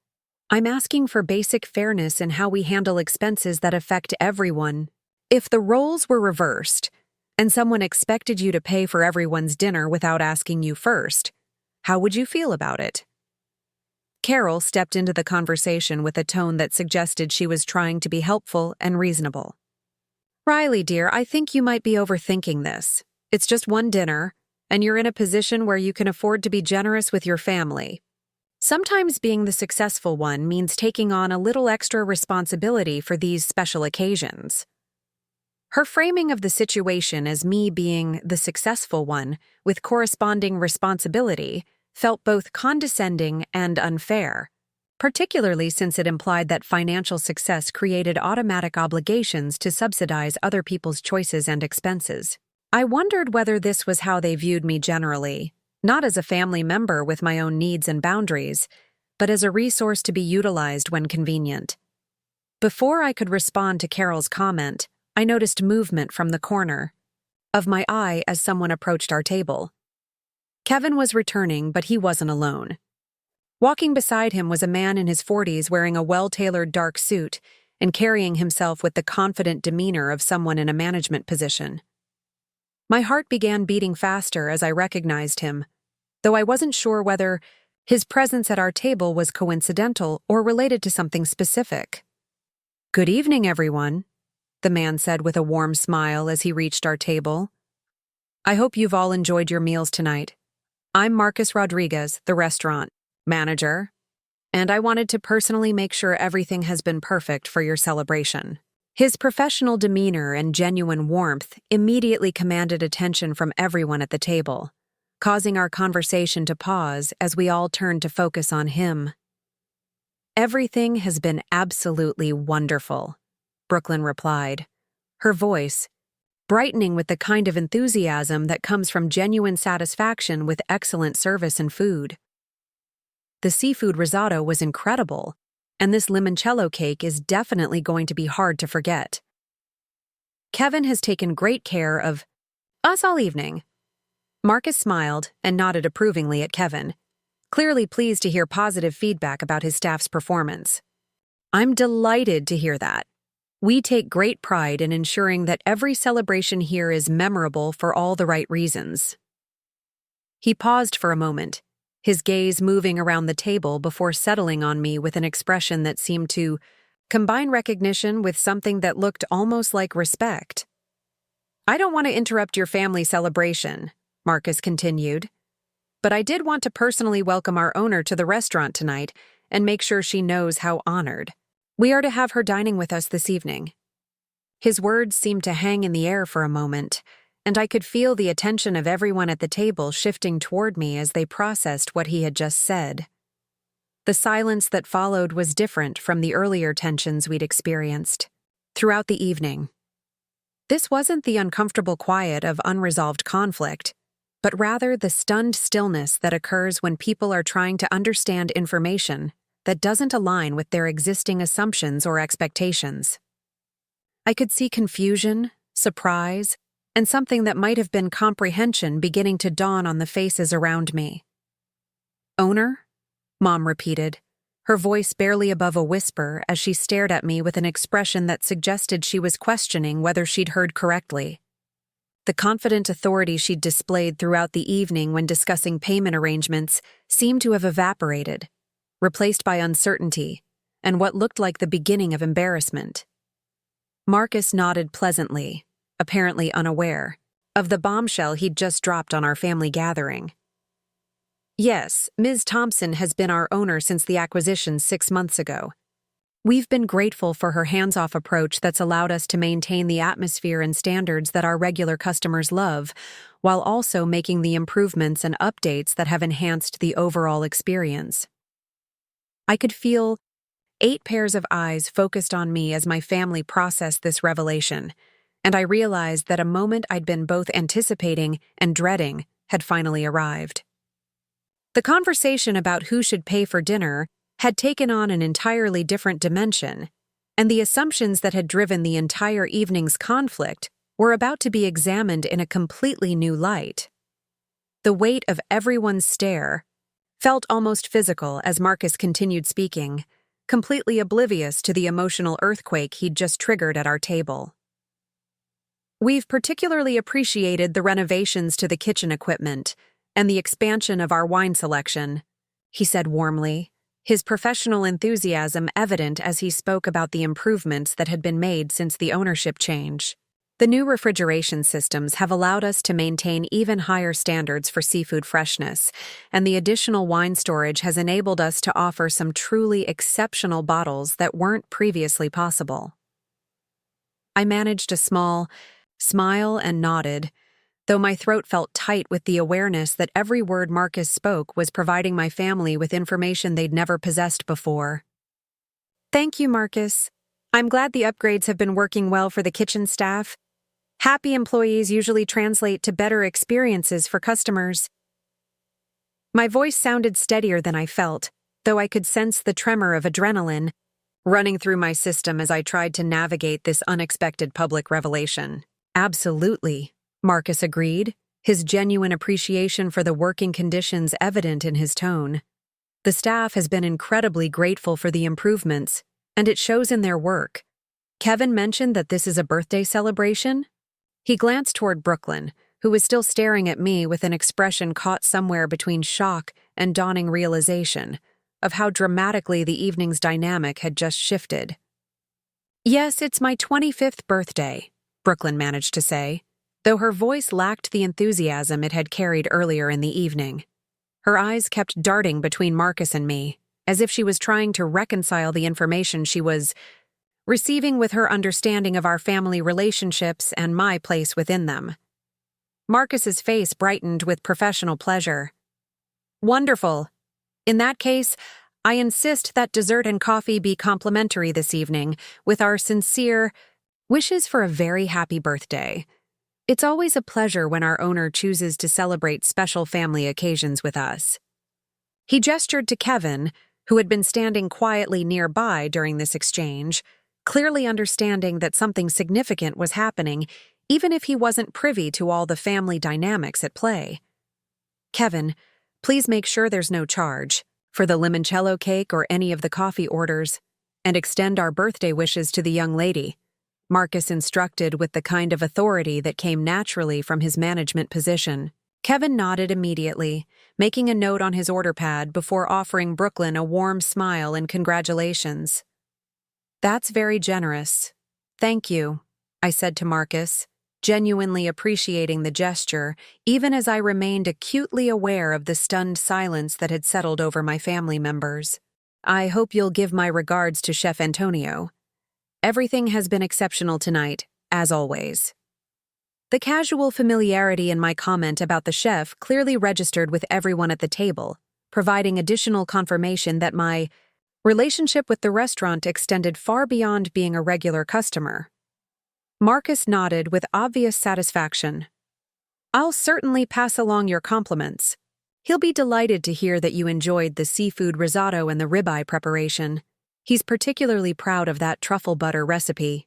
"I'm asking for basic fairness in how we handle expenses that affect everyone. If the roles were reversed, and someone expected you to pay for everyone's dinner without asking you first, how would you feel about it?" Carol stepped into the conversation with a tone that suggested she was trying to be helpful and reasonable. "Riley, dear, I think you might be overthinking this. It's just one dinner, and you're in a position where you can afford to be generous with your family. Sometimes being the successful one means taking on a little extra responsibility for these special occasions." Her framing of the situation as me being the successful one with corresponding responsibility felt both condescending and unfair, particularly since it implied that financial success created automatic obligations to subsidize other people's choices and expenses. I wondered whether this was how they viewed me generally, not as a family member with my own needs and boundaries, but as a resource to be utilized when convenient. Before I could respond to Carol's comment, I noticed movement from the corner of my eye as someone approached our table. Kevin was returning, but he wasn't alone. Walking beside him was a man in his 40s wearing a well-tailored dark suit and carrying himself with the confident demeanor of someone in a management position. My heart began beating faster as I recognized him, though I wasn't sure whether his presence at our table was coincidental or related to something specific. "Good evening, everyone," the man said with a warm smile as he reached our table. "I hope you've all enjoyed your meals tonight. I'm Marcus Rodriguez, the restaurant manager, and I wanted to personally make sure everything has been perfect for your celebration." His professional demeanor and genuine warmth immediately commanded attention from everyone at the table, causing our conversation to pause as we all turned to focus on him. "Everything has been absolutely wonderful," Brooklyn replied, her voice brightening with the kind of enthusiasm that comes from genuine satisfaction with excellent service and food. "The seafood risotto was incredible, and this limoncello cake is definitely going to be hard to forget." Kevin has taken great care of us all evening." Marcus smiled and nodded approvingly at Kevin, clearly pleased to hear positive feedback about his staff's performance. "I'm delighted to hear that. We take great pride in ensuring that every celebration here is memorable for all the right reasons." He paused for a moment, his gaze moving around the table before settling on me with an expression that seemed to combine recognition with something that looked almost like respect. "I don't want to interrupt your family celebration," Marcus continued, "but I did want to personally welcome our owner to the restaurant tonight and make sure she knows how honored we are to have her dining with us this evening." His words seemed to hang in the air for a moment, and I could feel the attention of everyone at the table shifting toward me as they processed what he had just said. The silence that followed was different from the earlier tensions we'd experienced throughout the evening. This wasn't the uncomfortable quiet of unresolved conflict, but rather the stunned stillness that occurs when people are trying to understand information that doesn't align with their existing assumptions or expectations. I could see confusion, surprise, and something that might have been comprehension beginning to dawn on the faces around me. "Owner?" Mom repeated, her voice barely above a whisper as she stared at me with an expression that suggested she was questioning whether she'd heard correctly. The confident authority she'd displayed throughout the evening when discussing payment arrangements seemed to have evaporated, replaced by uncertainty and what looked like the beginning of embarrassment. Marcus nodded pleasantly, apparently unaware of the bombshell he'd just dropped on our family gathering. "Yes, Ms. Thompson has been our owner since the acquisition 6 months ago. We've been grateful for her hands-off approach that's allowed us to maintain the atmosphere and standards that our regular customers love, while also making the improvements and updates that have enhanced the overall experience." I could feel 8 pairs of eyes focused on me as my family processed this revelation, and I realized that a moment I'd been both anticipating and dreading had finally arrived. The conversation about who should pay for dinner had taken on an entirely different dimension, and the assumptions that had driven the entire evening's conflict were about to be examined in a completely new light. The weight of everyone's stare felt almost physical as Marcus continued speaking, completely oblivious to the emotional earthquake he'd just triggered at our table. "We've particularly appreciated the renovations to the kitchen equipment and the expansion of our wine selection," he said warmly, his professional enthusiasm evident as he spoke about the improvements that had been made since the ownership change. "The new refrigeration systems have allowed us to maintain even higher standards for seafood freshness, and the additional wine storage has enabled us to offer some truly exceptional bottles that weren't previously possible." I managed a small smile and nodded, though my throat felt tight with the awareness that every word Marcus spoke was providing my family with information they'd never possessed before. "Thank you, Marcus. I'm glad the upgrades have been working well for the kitchen staff. Happy employees usually translate to better experiences for customers." My voice sounded steadier than I felt, though I could sense the tremor of adrenaline running through my system as I tried to navigate this unexpected public revelation. "Absolutely," Marcus agreed, his genuine appreciation for the working conditions evident in his tone. "The staff has been incredibly grateful for the improvements, and it shows in their work. Kevin mentioned that this is a birthday celebration?" He glanced toward Brooklyn, who was still staring at me with an expression caught somewhere between shock and dawning realization of how dramatically the evening's dynamic had just shifted. "Yes, it's my 25th birthday," Brooklyn managed to say, though her voice lacked the enthusiasm it had carried earlier in the evening. Her eyes kept darting between Marcus and me, as if she was trying to reconcile the information she was receiving with her understanding of our family relationships and my place within them. Marcus's face brightened with professional pleasure. "Wonderful. In that case, I insist that dessert and coffee be complimentary this evening, with our sincere wishes for a very happy birthday. It's always a pleasure when our owner chooses to celebrate special family occasions with us." He gestured to Kevin, who had been standing quietly nearby during this exchange, clearly understanding that something significant was happening, even if he wasn't privy to all the family dynamics at play. "Kevin, please make sure there's no charge for the limoncello cake or any of the coffee orders, and extend our birthday wishes to the young lady," Marcus instructed with the kind of authority that came naturally from his management position. Kevin nodded immediately, making a note on his order pad before offering Brooklyn a warm smile and congratulations. "That's very generous. Thank you," I said to Marcus, genuinely appreciating the gesture, even as I remained acutely aware of the stunned silence that had settled over my family members. "I hope you'll give my regards to Chef Antonio. Everything has been exceptional tonight, as always." The casual familiarity in my comment about the chef clearly registered with everyone at the table, providing additional confirmation that my relationship with the restaurant extended far beyond being a regular customer. Marcus nodded with obvious satisfaction. "I'll certainly pass along your compliments. He'll be delighted to hear that you enjoyed the seafood risotto and the ribeye preparation. He's particularly proud of that truffle butter recipe."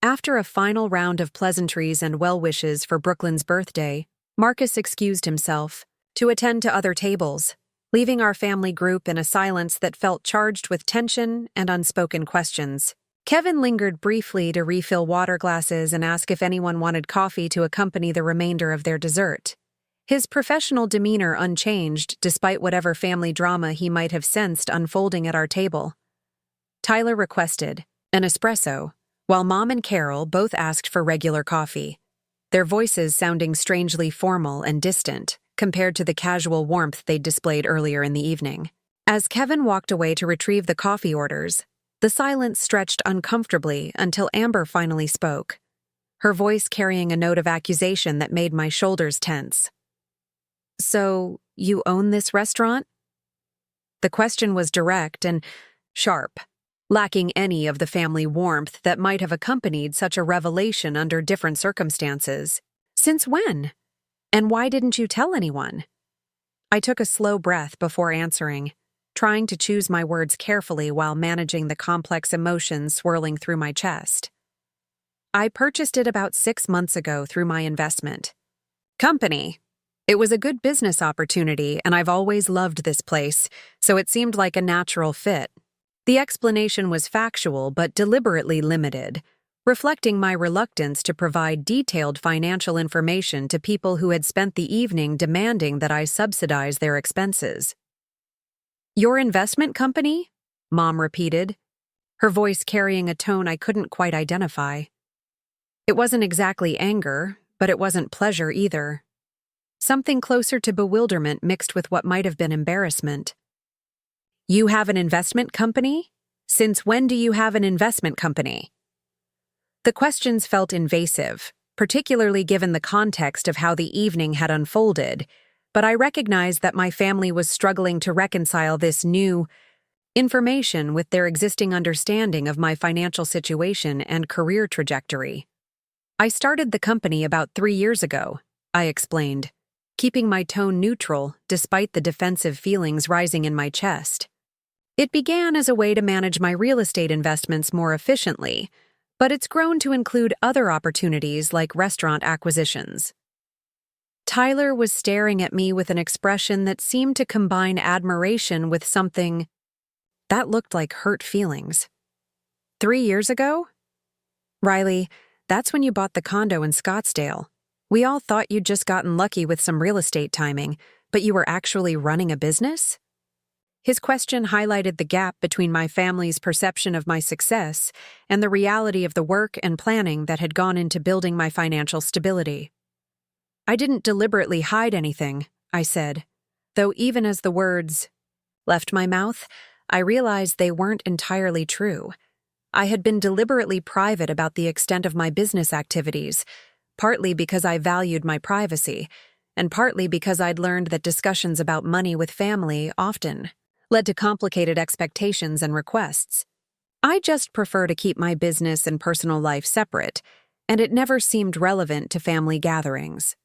After a final round of pleasantries and well wishes for Brooklyn's birthday, Marcus excused himself to attend to other tables, leaving our family group in a silence that felt charged with tension and unspoken questions. Kevin lingered briefly to refill water glasses and ask if anyone wanted coffee to accompany the remainder of their dessert, his professional demeanor unchanged despite whatever family drama he might have sensed unfolding at our table. Tyler requested an espresso, while Mom and Carol both asked for regular coffee, their voices sounding strangely formal and distant compared to the casual warmth they'd displayed earlier in the evening. As Kevin walked away to retrieve the coffee orders, the silence stretched uncomfortably until Amber finally spoke, her voice carrying a note of accusation that made my shoulders tense. "So, you own this restaurant?" The question was direct and sharp, lacking any of the family warmth that might have accompanied such a revelation under different circumstances. "Since when? And why didn't you tell anyone?" I took a slow breath before answering, trying to choose my words carefully while managing the complex emotions swirling through my chest. "I purchased it about 6 months ago through my investment company. It was a good business opportunity, and I've always loved this place, so it seemed like a natural fit." The explanation was factual but deliberately limited, reflecting my reluctance to provide detailed financial information to people who had spent the evening demanding that I subsidize their expenses. "Your investment company?" Mom repeated, her voice carrying a tone I couldn't quite identify. It wasn't exactly anger, but it wasn't pleasure either. Something closer to bewilderment mixed with what might have been embarrassment. "You have an investment company? Since when do you have an investment company?" The questions felt invasive, particularly given the context of how the evening had unfolded, but I recognized that my family was struggling to reconcile this new information with their existing understanding of my financial situation and career trajectory. "I started the company about 3 years ago," I explained, keeping my tone neutral despite the defensive feelings rising in my chest. "It began as a way to manage my real estate investments more efficiently, but it's grown to include other opportunities like restaurant acquisitions." Tyler was staring at me with an expression that seemed to combine admiration with something that looked like hurt feelings. 3 years ago? "Riley, that's when you bought the condo in Scottsdale. We all thought you'd just gotten lucky with some real estate timing, but you were actually running a business?" His question highlighted the gap between my family's perception of my success and the reality of the work and planning that had gone into building my financial stability. "I didn't deliberately hide anything," I said, though even as the words left my mouth, I realized they weren't entirely true. I had been deliberately private about the extent of my business activities, partly because I valued my privacy, and partly because I'd learned that discussions about money with family often led to complicated expectations and requests. I just prefer to keep my business and personal life separate, and it never seemed relevant to family gatherings.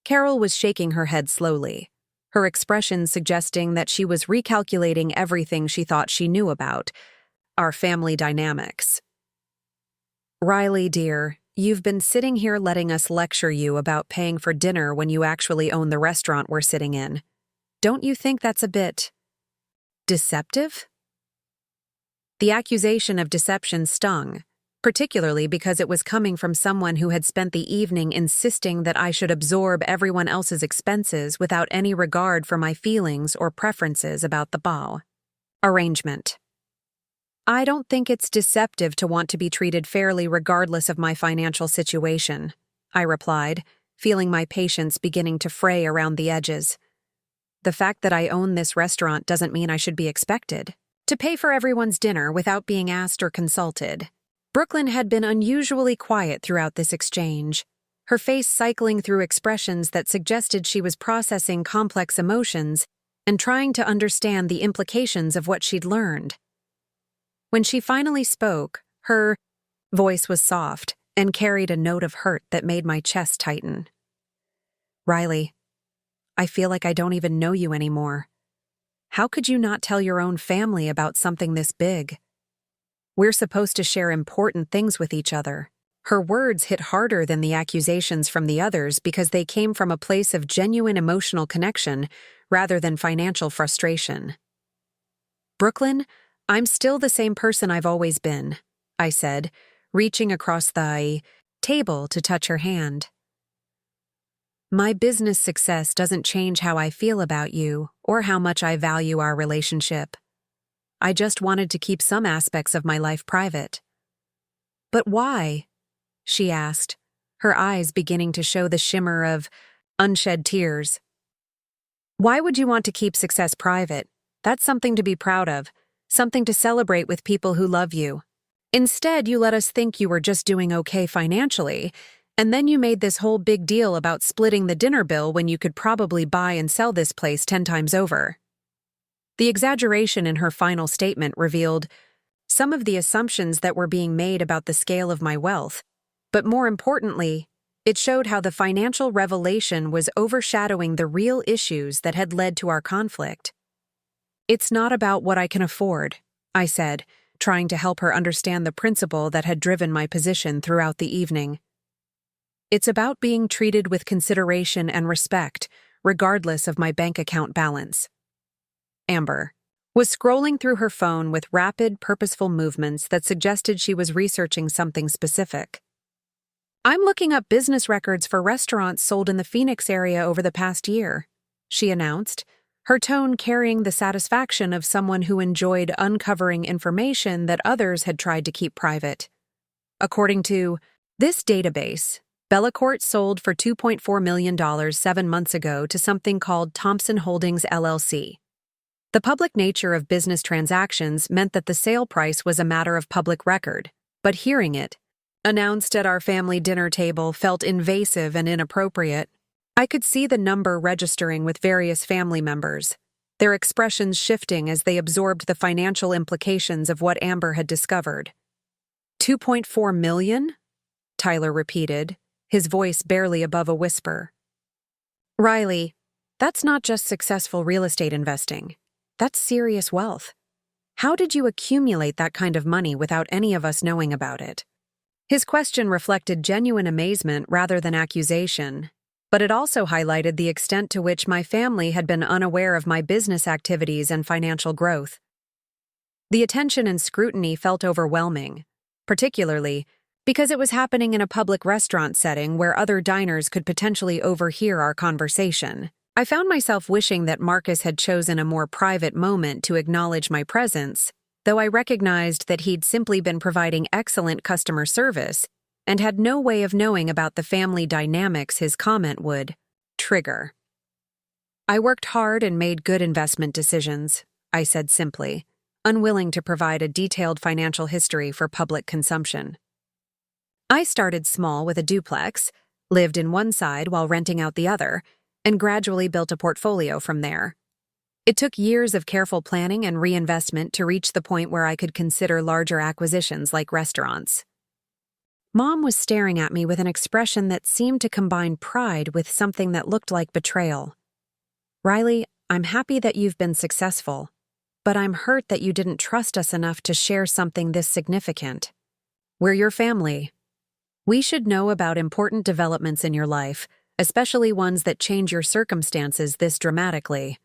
Carol was shaking her head slowly, her expression suggesting that she was recalculating everything she thought she knew about. our family dynamics. Riley, dear, you've been sitting here letting us lecture you about paying for dinner when you actually own the restaurant we're sitting in. Don't you think that's a bit deceptive? The accusation of deception stung, particularly because it was coming from someone who had spent the evening insisting that I should absorb everyone else's expenses without any regard for my feelings or preferences about the bao arrangement. I don't think it's deceptive to want to be treated fairly regardless of my financial situation, I replied, feeling my patience beginning to fray around the edges. The fact that I own this restaurant doesn't mean I should be expected to pay for everyone's dinner without being asked or consulted. Brooklyn had been unusually quiet throughout this exchange, her face cycling through expressions that suggested she was processing complex emotions and trying to understand the implications of what she'd learned. When she finally spoke, her voice was soft and carried a note of hurt that made my chest tighten. Riley, I feel like I don't even know you anymore. How could you not tell your own family about something this big? We're supposed to share important things with each other. Her words hit harder than the accusations from the others because they came from a place of genuine emotional connection rather than financial frustration. Brooklyn, I'm still the same person I've always been, I said, reaching across the table to touch her hand. My business success doesn't change how I feel about you or how much I value our relationship. I just wanted to keep some aspects of my life private. But why? She asked, her eyes beginning to show the shimmer of unshed tears. Why would you want to keep success private? That's something to be proud of, something to celebrate with people who love you. Instead, you let us think you were just doing okay financially, and then you made this whole big deal about splitting the dinner bill when you could probably buy and sell this place 10 times over. The exaggeration in her final statement revealed some of the assumptions that were being made about the scale of my wealth, but more importantly, it showed how the financial revelation was overshadowing the real issues that had led to our conflict. It's not about what I can afford, I said, trying to help her understand the principle that had driven my position throughout the evening. It's about being treated with consideration and respect, regardless of my bank account balance. Amber was scrolling through her phone with rapid, purposeful movements that suggested she was researching something specific. I'm looking up business records for restaurants sold in the Phoenix area over the past year, she announced, her tone carrying the satisfaction of someone who enjoyed uncovering information that others had tried to keep private. According to this database, Bellacorte sold for $2.4 million 7 months ago to something called Thompson Holdings LLC. The public nature of business transactions meant that the sale price was a matter of public record, but hearing it, announced at our family dinner table, felt invasive and inappropriate. I could see the number registering with various family members, their expressions shifting as they absorbed the financial implications of what Amber had discovered. $2.4 million? Tyler repeated, his voice barely above a whisper. Riley, that's not just successful real estate investing. That's serious wealth. How did you accumulate that kind of money without any of us knowing about it? His question reflected genuine amazement rather than accusation, but it also highlighted the extent to which my family had been unaware of my business activities and financial growth. The attention and scrutiny felt overwhelming, particularly because it was happening in a public restaurant setting where other diners could potentially overhear our conversation. I found myself wishing that Marcus had chosen a more private moment to acknowledge my presence, though I recognized that he'd simply been providing excellent customer service and had no way of knowing about the family dynamics his comment would trigger. I worked hard and made good investment decisions, I said simply, unwilling to provide a detailed financial history for public consumption. I started small with a duplex, lived in one side while renting out the other, and gradually built a portfolio from there. It took years of careful planning and reinvestment to reach the point where I could consider larger acquisitions like restaurants. Mom was staring at me with an expression that seemed to combine pride with something that looked like betrayal. Riley, I'm happy that you've been successful, but I'm hurt that you didn't trust us enough to share something this significant. We're your family. We should know about important developments in your life, especially ones that change your circumstances this dramatically."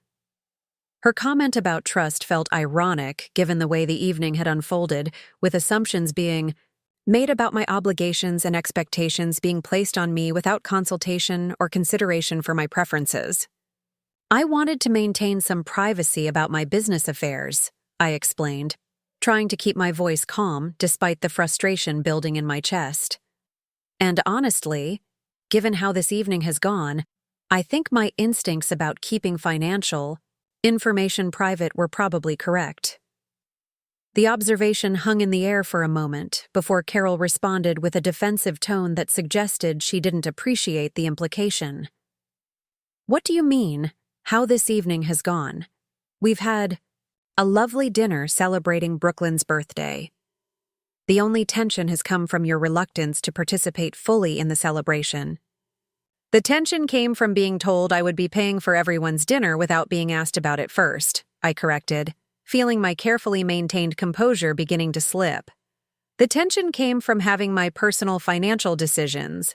Her comment about trust felt ironic given the way the evening had unfolded, with assumptions being made about my obligations and expectations being placed on me without consultation or consideration for my preferences. "I wanted to maintain some privacy about my business affairs," I explained, trying to keep my voice calm despite the frustration building in my chest. "And honestly, given how this evening has gone, I think my instincts about keeping financial information private were probably correct." The observation hung in the air for a moment before Carol responded with a defensive tone that suggested she didn't appreciate the implication. "What do you mean, how this evening has gone? We've had a lovely dinner celebrating Brooklyn's birthday. The only tension has come from your reluctance to participate fully in the celebration." "The tension came from being told I would be paying for everyone's dinner without being asked about it first," I corrected, feeling my carefully maintained composure beginning to slip. "The tension came from having my personal financial decisions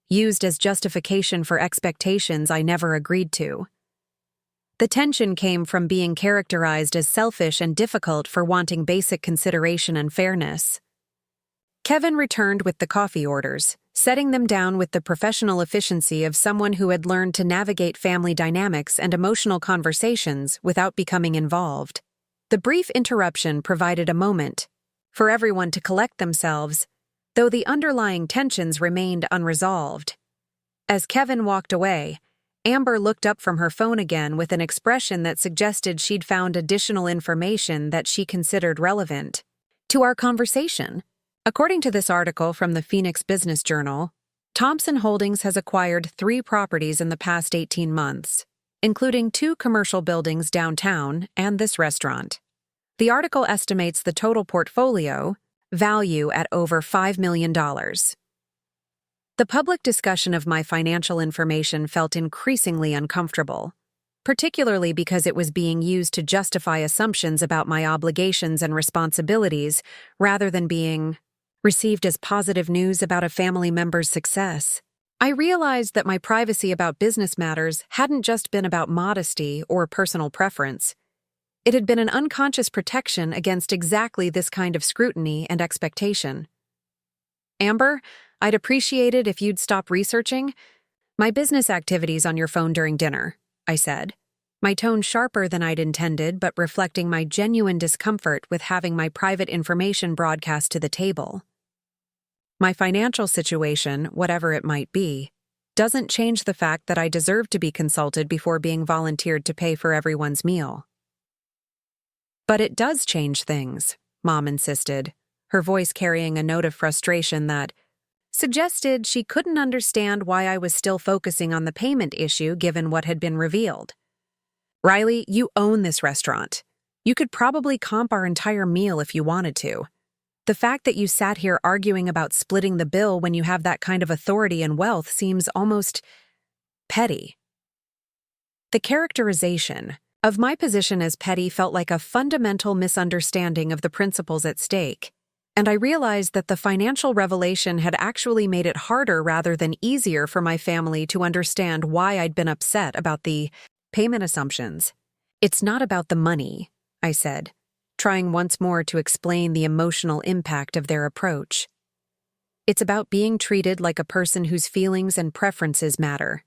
used as justification for expectations I never agreed to. The tension came from being characterized as selfish and difficult for wanting basic consideration and fairness." Kevin returned with the coffee orders, setting them down with the professional efficiency of someone who had learned to navigate family dynamics and emotional conversations without becoming involved. The brief interruption provided a moment for everyone to collect themselves, though the underlying tensions remained unresolved. As Kevin walked away, Amber looked up from her phone again with an expression that suggested she'd found additional information that she considered relevant to our conversation. According to this article from the Phoenix Business Journal, Thompson Holdings has acquired 3 properties in the past 18 months, including 2 commercial buildings downtown and this restaurant. The article estimates the total portfolio value at over $5 million. The public discussion of my financial information felt increasingly uncomfortable, particularly because it was being used to justify assumptions about my obligations and responsibilities rather than being received as positive news about a family member's success. I realized that my privacy about business matters hadn't just been about modesty or personal preference. It had been an unconscious protection against exactly this kind of scrutiny and expectation. "Amber, I'd appreciate it if you'd stop researching my business activities on your phone during dinner," I said, my tone sharper than I'd intended but reflecting my genuine discomfort with having my private information broadcast to the table. My financial situation, whatever it might be, doesn't change the fact that I deserve to be consulted before being volunteered to pay for everyone's meal. "But it does change things," Mom insisted, her voice carrying a note of frustration that suggested she couldn't understand why I was still focusing on the payment issue given what had been revealed. "Riley, you own this restaurant. You could probably comp our entire meal if you wanted to. The fact that you sat here arguing about splitting the bill when you have that kind of authority and wealth seems almost petty." The characterization of my position as petty felt like a fundamental misunderstanding of the principles at stake, and I realized that the financial revelation had actually made it harder rather than easier for my family to understand why I'd been upset about the payment assumptions. "It's not about the money," I said, trying once more to explain the emotional impact of their approach. "It's about being treated like a person whose feelings and preferences matter,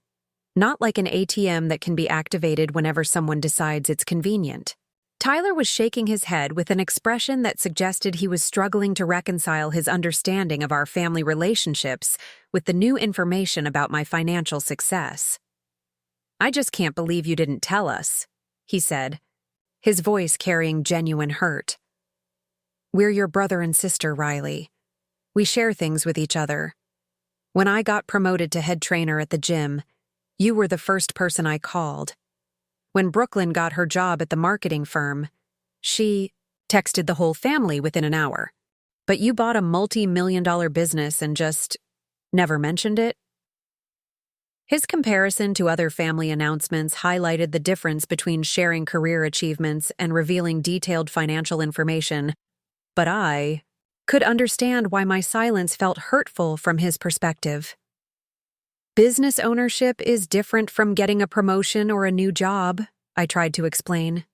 not like an ATM that can be activated whenever someone decides it's convenient." Tyler was shaking his head with an expression that suggested he was struggling to reconcile his understanding of our family relationships with the new information about my financial success. "I just can't believe you didn't tell us," he said, his voice carrying genuine hurt. "We're your brother and sister, Riley. We share things with each other. When I got promoted to head trainer at the gym, you were the first person I called. When Brooklyn got her job at the marketing firm, she texted the whole family within an hour. But you bought a multi-million-dollar business and just never mentioned it?" His comparison to other family announcements highlighted the difference between sharing career achievements and revealing detailed financial information, but I could understand why my silence felt hurtful from his perspective. Business ownership is different from getting a promotion or a new job, I tried to explain.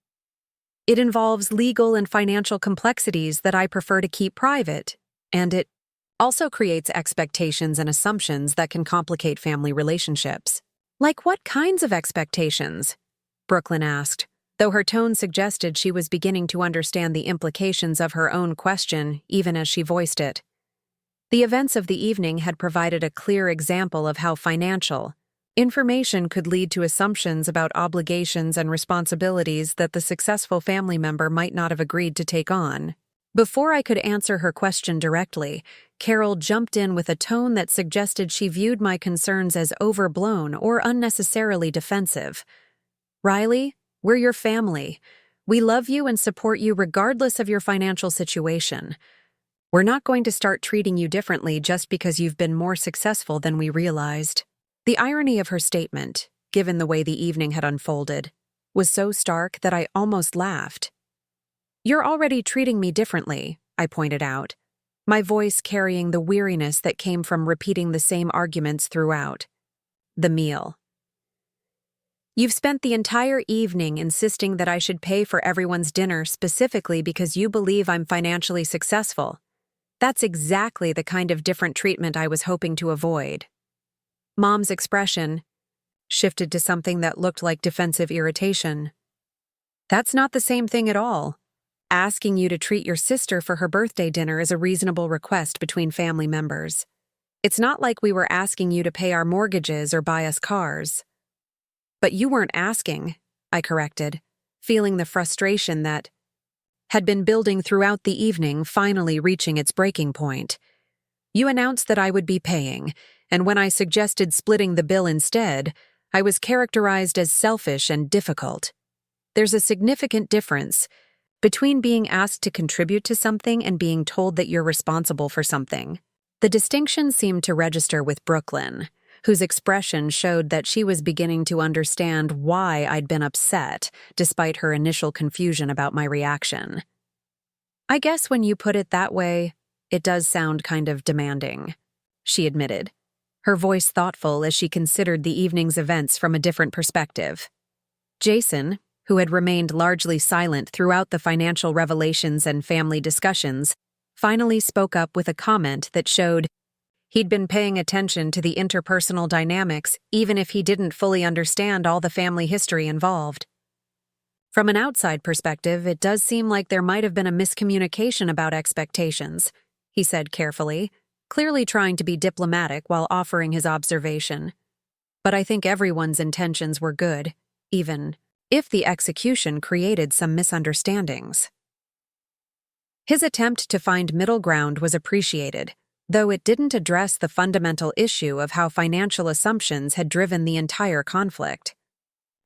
It involves legal and financial complexities that I prefer to keep private, and it also creates expectations and assumptions that can complicate family relationships. Like what kinds of expectations? Brooklyn asked, though her tone suggested she was beginning to understand the implications of her own question even as she voiced it. The events of the evening had provided a clear example of how financial information could lead to assumptions about obligations and responsibilities that the successful family member might not have agreed to take on. Before I could answer her question directly, Carol jumped in with a tone that suggested she viewed my concerns as overblown or unnecessarily defensive. Riley, we're your family. We love you and support you regardless of your financial situation. We're not going to start treating you differently just because you've been more successful than we realized. The irony of her statement, given the way the evening had unfolded, was so stark that I almost laughed. You're already treating me differently, I pointed out, my voice carrying the weariness that came from repeating the same arguments throughout. The meal. You've spent the entire evening insisting that I should pay for everyone's dinner specifically because you believe I'm financially successful. That's exactly the kind of different treatment I was hoping to avoid. Mom's expression shifted to something that looked like defensive irritation. That's not the same thing at all. Asking you to treat your sister for her birthday dinner is a reasonable request between family members. It's not like we were asking you to pay our mortgages or buy us cars. But you weren't asking, I corrected, feeling the frustration that had been building throughout the evening finally reaching its breaking point. You announced that I would be paying, and when I suggested splitting the bill instead, I was characterized as selfish and difficult. There's a significant difference between being asked to contribute to something and being told that you're responsible for something. The distinction seemed to register with Brooklyn, whose expression showed that she was beginning to understand why I'd been upset, despite her initial confusion about my reaction. I guess when you put it that way, it does sound kind of demanding, she admitted, her voice thoughtful as she considered the evening's events from a different perspective. Jason, who had remained largely silent throughout the financial revelations and family discussions, finally spoke up with a comment that showed he'd been paying attention to the interpersonal dynamics even if he didn't fully understand all the family history involved. From an outside perspective, it does seem like there might have been a miscommunication about expectations, he said carefully, clearly trying to be diplomatic while offering his observation. But I think everyone's intentions were good, even if the execution created some misunderstandings. His attempt to find middle ground was appreciated, though it didn't address the fundamental issue of how financial assumptions had driven the entire conflict.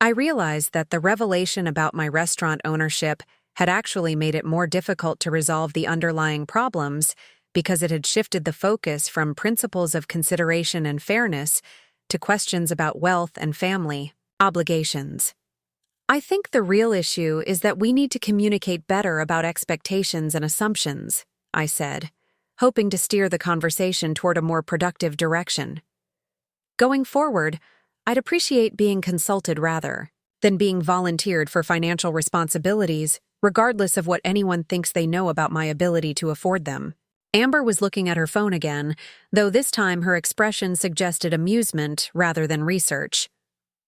I realized that the revelation about my restaurant ownership had actually made it more difficult to resolve the underlying problems because it had shifted the focus from principles of consideration and fairness to questions about wealth and family obligations. I think the real issue is that we need to communicate better about expectations and assumptions, I said, hoping to steer the conversation toward a more productive direction. Going forward, I'd appreciate being consulted rather than being volunteered for financial responsibilities, regardless of what anyone thinks they know about my ability to afford them. Amber was looking at her phone again, though this time her expression suggested amusement rather than research.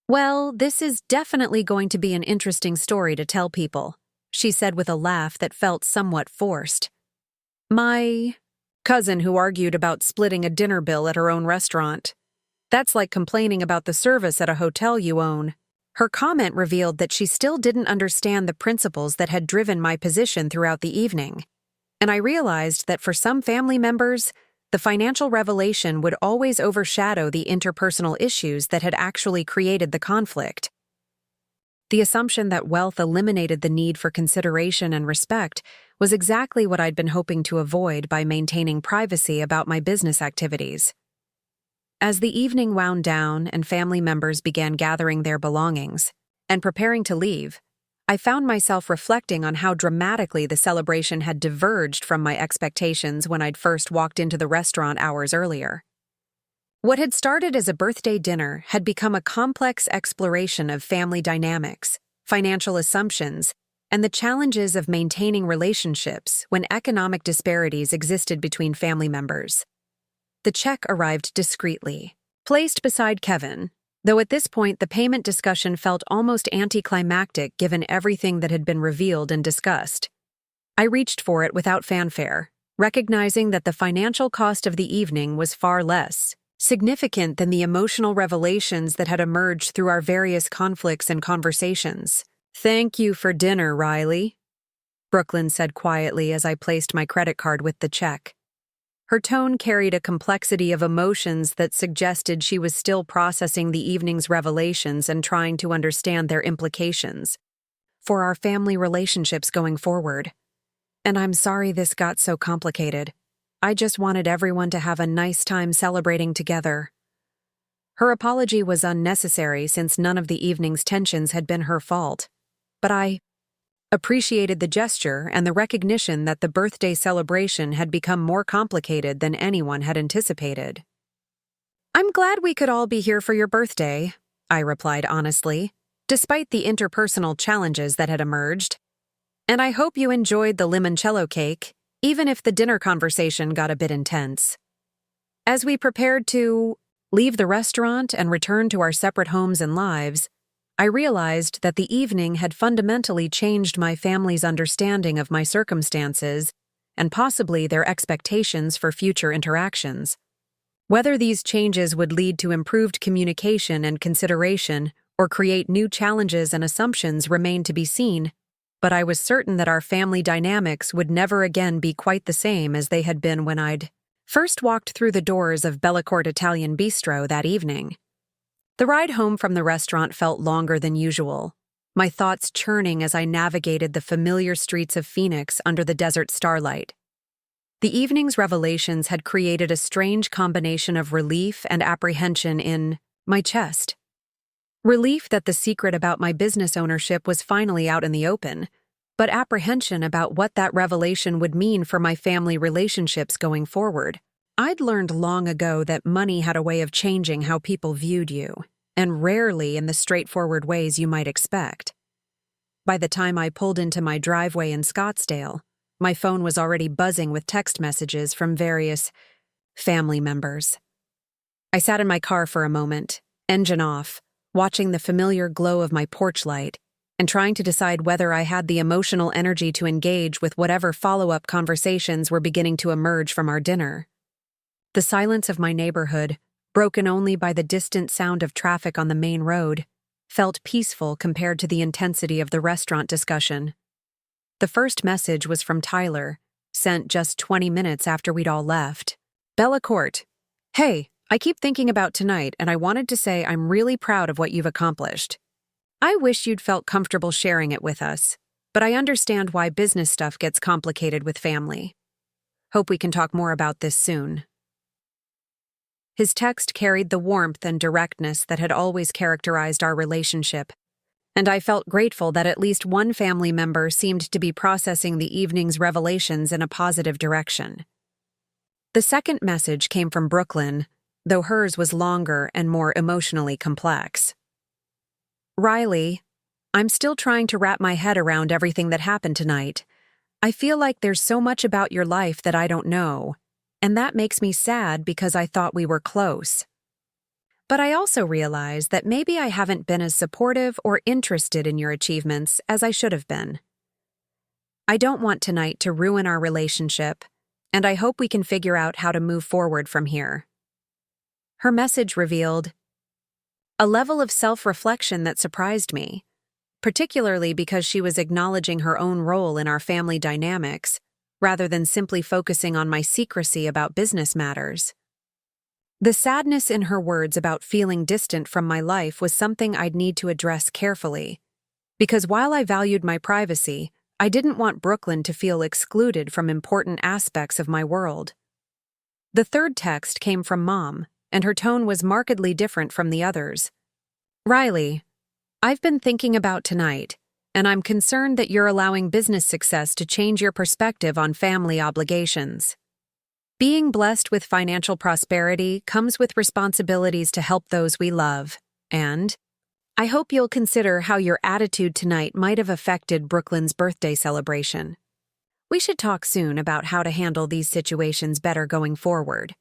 Well, this is definitely going to be an interesting story to tell people, she said with a laugh that felt somewhat forced. My cousin who argued about splitting a dinner bill at her own restaurant. That's like complaining about the service at a hotel you own. Her comment revealed that she still didn't understand the principles that had driven my position throughout the evening. And I realized that for some family members, the financial revelation would always overshadow the interpersonal issues that had actually created the conflict. The assumption that wealth eliminated the need for consideration and respect was exactly what I'd been hoping to avoid by maintaining privacy about my business activities. As the evening wound down and family members began gathering their belongings and preparing to leave, I found myself reflecting on how dramatically the celebration had diverged from my expectations when I'd first walked into the restaurant hours earlier. What had started as a birthday dinner had become a complex exploration of family dynamics, financial assumptions, and the challenges of maintaining relationships when economic disparities existed between family members. The check arrived discreetly, placed beside Kevin, though at this point the payment discussion felt almost anticlimactic given everything that had been revealed and discussed. I reached for it without fanfare, recognizing that the financial cost of the evening was far less significant than the emotional revelations that had emerged through our various conflicts and conversations. "Thank you for dinner, Riley," Brooklyn said quietly as I placed my credit card with the check. Her tone carried a complexity of emotions that suggested she was still processing the evening's revelations and trying to understand their implications for our family relationships going forward. "And I'm sorry this got so complicated. I just wanted everyone to have a nice time celebrating together." Her apology was unnecessary since none of the evening's tensions had been her fault, but I appreciated the gesture and the recognition that the birthday celebration had become more complicated than anyone had anticipated. "I'm glad we could all be here for your birthday," I replied honestly, despite the interpersonal challenges that had emerged. "And I hope you enjoyed the limoncello cake, even if the dinner conversation got a bit intense." As we prepared to leave the restaurant and return to our separate homes and lives, I realized that the evening had fundamentally changed my family's understanding of my circumstances and possibly their expectations for future interactions. Whether these changes would lead to improved communication and consideration or create new challenges and assumptions remained to be seen, but I was certain that our family dynamics would never again be quite the same as they had been when I'd first walked through the doors of Bellacorte Italian Bistro that evening. The ride home from the restaurant felt longer than usual, my thoughts churning as I navigated the familiar streets of Phoenix under the desert starlight. The evening's revelations had created a strange combination of relief and apprehension in my chest. Relief that the secret about my business ownership was finally out in the open, but apprehension about what that revelation would mean for my family relationships going forward. I'd learned long ago that money had a way of changing how people viewed you, and rarely in the straightforward ways you might expect. By the time I pulled into my driveway in Scottsdale, my phone was already buzzing with text messages from various family members. I sat in my car for a moment, engine off, watching the familiar glow of my porch light, and trying to decide whether I had the emotional energy to engage with whatever follow-up conversations were beginning to emerge from our dinner. The silence of my neighborhood, broken only by the distant sound of traffic on the main road, felt peaceful compared to the intensity of the restaurant discussion. The first message was from Tyler, sent just 20 minutes after we'd all left. "Bellacorte. Hey, I keep thinking about tonight, and I wanted to say I'm really proud of what you've accomplished. I wish you'd felt comfortable sharing it with us, but I understand why business stuff gets complicated with family. Hope we can talk more about this soon." His text carried the warmth and directness that had always characterized our relationship, and I felt grateful that at least one family member seemed to be processing the evening's revelations in a positive direction. The second message came from Brooklyn, though hers was longer and more emotionally complex. "Riley, I'm still trying to wrap my head around everything that happened tonight. I feel like there's so much about your life that I don't know, and that makes me sad because I thought we were close. But I also realize that maybe I haven't been as supportive or interested in your achievements as I should have been. I don't want tonight to ruin our relationship, and I hope we can figure out how to move forward from here." Her message revealed a level of self-reflection that surprised me, particularly because she was acknowledging her own role in our family dynamics, rather than simply focusing on my secrecy about business matters. The sadness in her words about feeling distant from my life was something I'd need to address carefully, because while I valued my privacy, I didn't want Brooklyn to feel excluded from important aspects of my world. The third text came from Mom, and her tone was markedly different from the others. "Riley, I've been thinking about tonight, and I'm concerned that you're allowing business success to change your perspective on family obligations. Being blessed with financial prosperity comes with responsibilities to help those we love, and I hope you'll consider how your attitude tonight might have affected Brooklyn's birthday celebration. We should talk soon about how to handle these situations better going forward."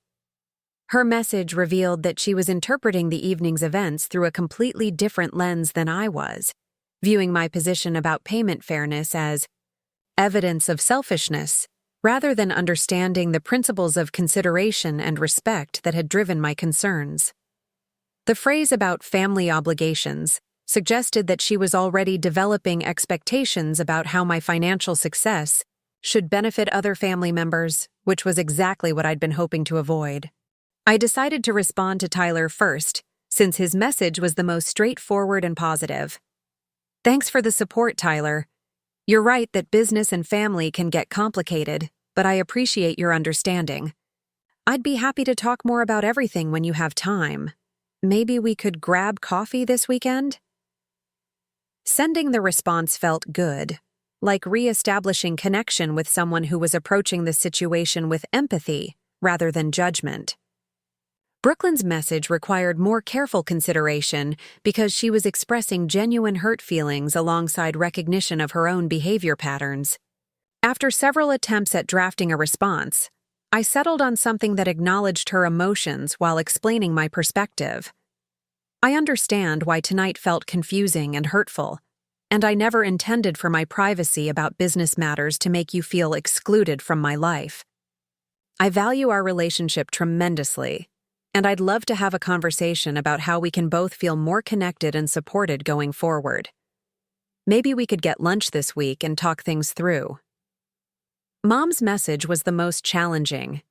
Her message revealed that she was interpreting the evening's events through a completely different lens than I was, viewing my position about payment fairness as evidence of selfishness, rather than understanding the principles of consideration and respect that had driven my concerns. The phrase about family obligations suggested that she was already developing expectations about how my financial success should benefit other family members, which was exactly what I'd been hoping to avoid. I decided to respond to Tyler first, since his message was the most straightforward and positive. "Thanks for the support, Tyler. You're right that business and family can get complicated, but I appreciate your understanding. I'd be happy to talk more about everything when you have time. Maybe we could grab coffee this weekend?" Sending the response felt good, like re-establishing connection with someone who was approaching the situation with empathy rather than judgment. Brooklyn's message required more careful consideration because she was expressing genuine hurt feelings alongside recognition of her own behavior patterns. After several attempts at drafting a response, I settled on something that acknowledged her emotions while explaining my perspective. "I understand why tonight felt confusing and hurtful, and I never intended for my privacy about business matters to make you feel excluded from my life. I value our relationship tremendously, and I'd love to have a conversation about how we can both feel more connected and supported going forward. Maybe we could get lunch this week and talk things through." Mom's message was the most challenging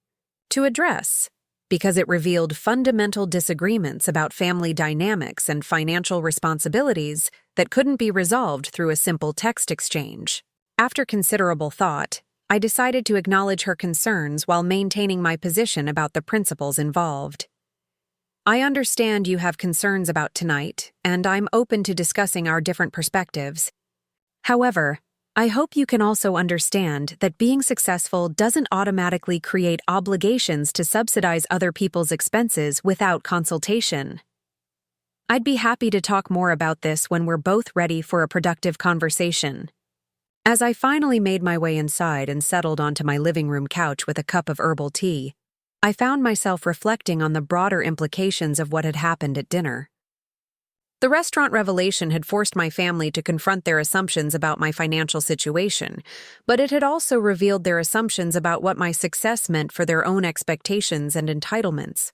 to address because it revealed fundamental disagreements about family dynamics and financial responsibilities that couldn't be resolved through a simple text exchange. After considerable thought, I decided to acknowledge her concerns while maintaining my position about the principles involved. "I understand you have concerns about tonight, and I'm open to discussing our different perspectives. However, I hope you can also understand that being successful doesn't automatically create obligations to subsidize other people's expenses without consultation. I'd be happy to talk more about this when we're both ready for a productive conversation." As I finally made my way inside and settled onto my living room couch with a cup of herbal tea, I found myself reflecting on the broader implications of what had happened at dinner. The restaurant revelation had forced my family to confront their assumptions about my financial situation, but it had also revealed their assumptions about what my success meant for their own expectations and entitlements.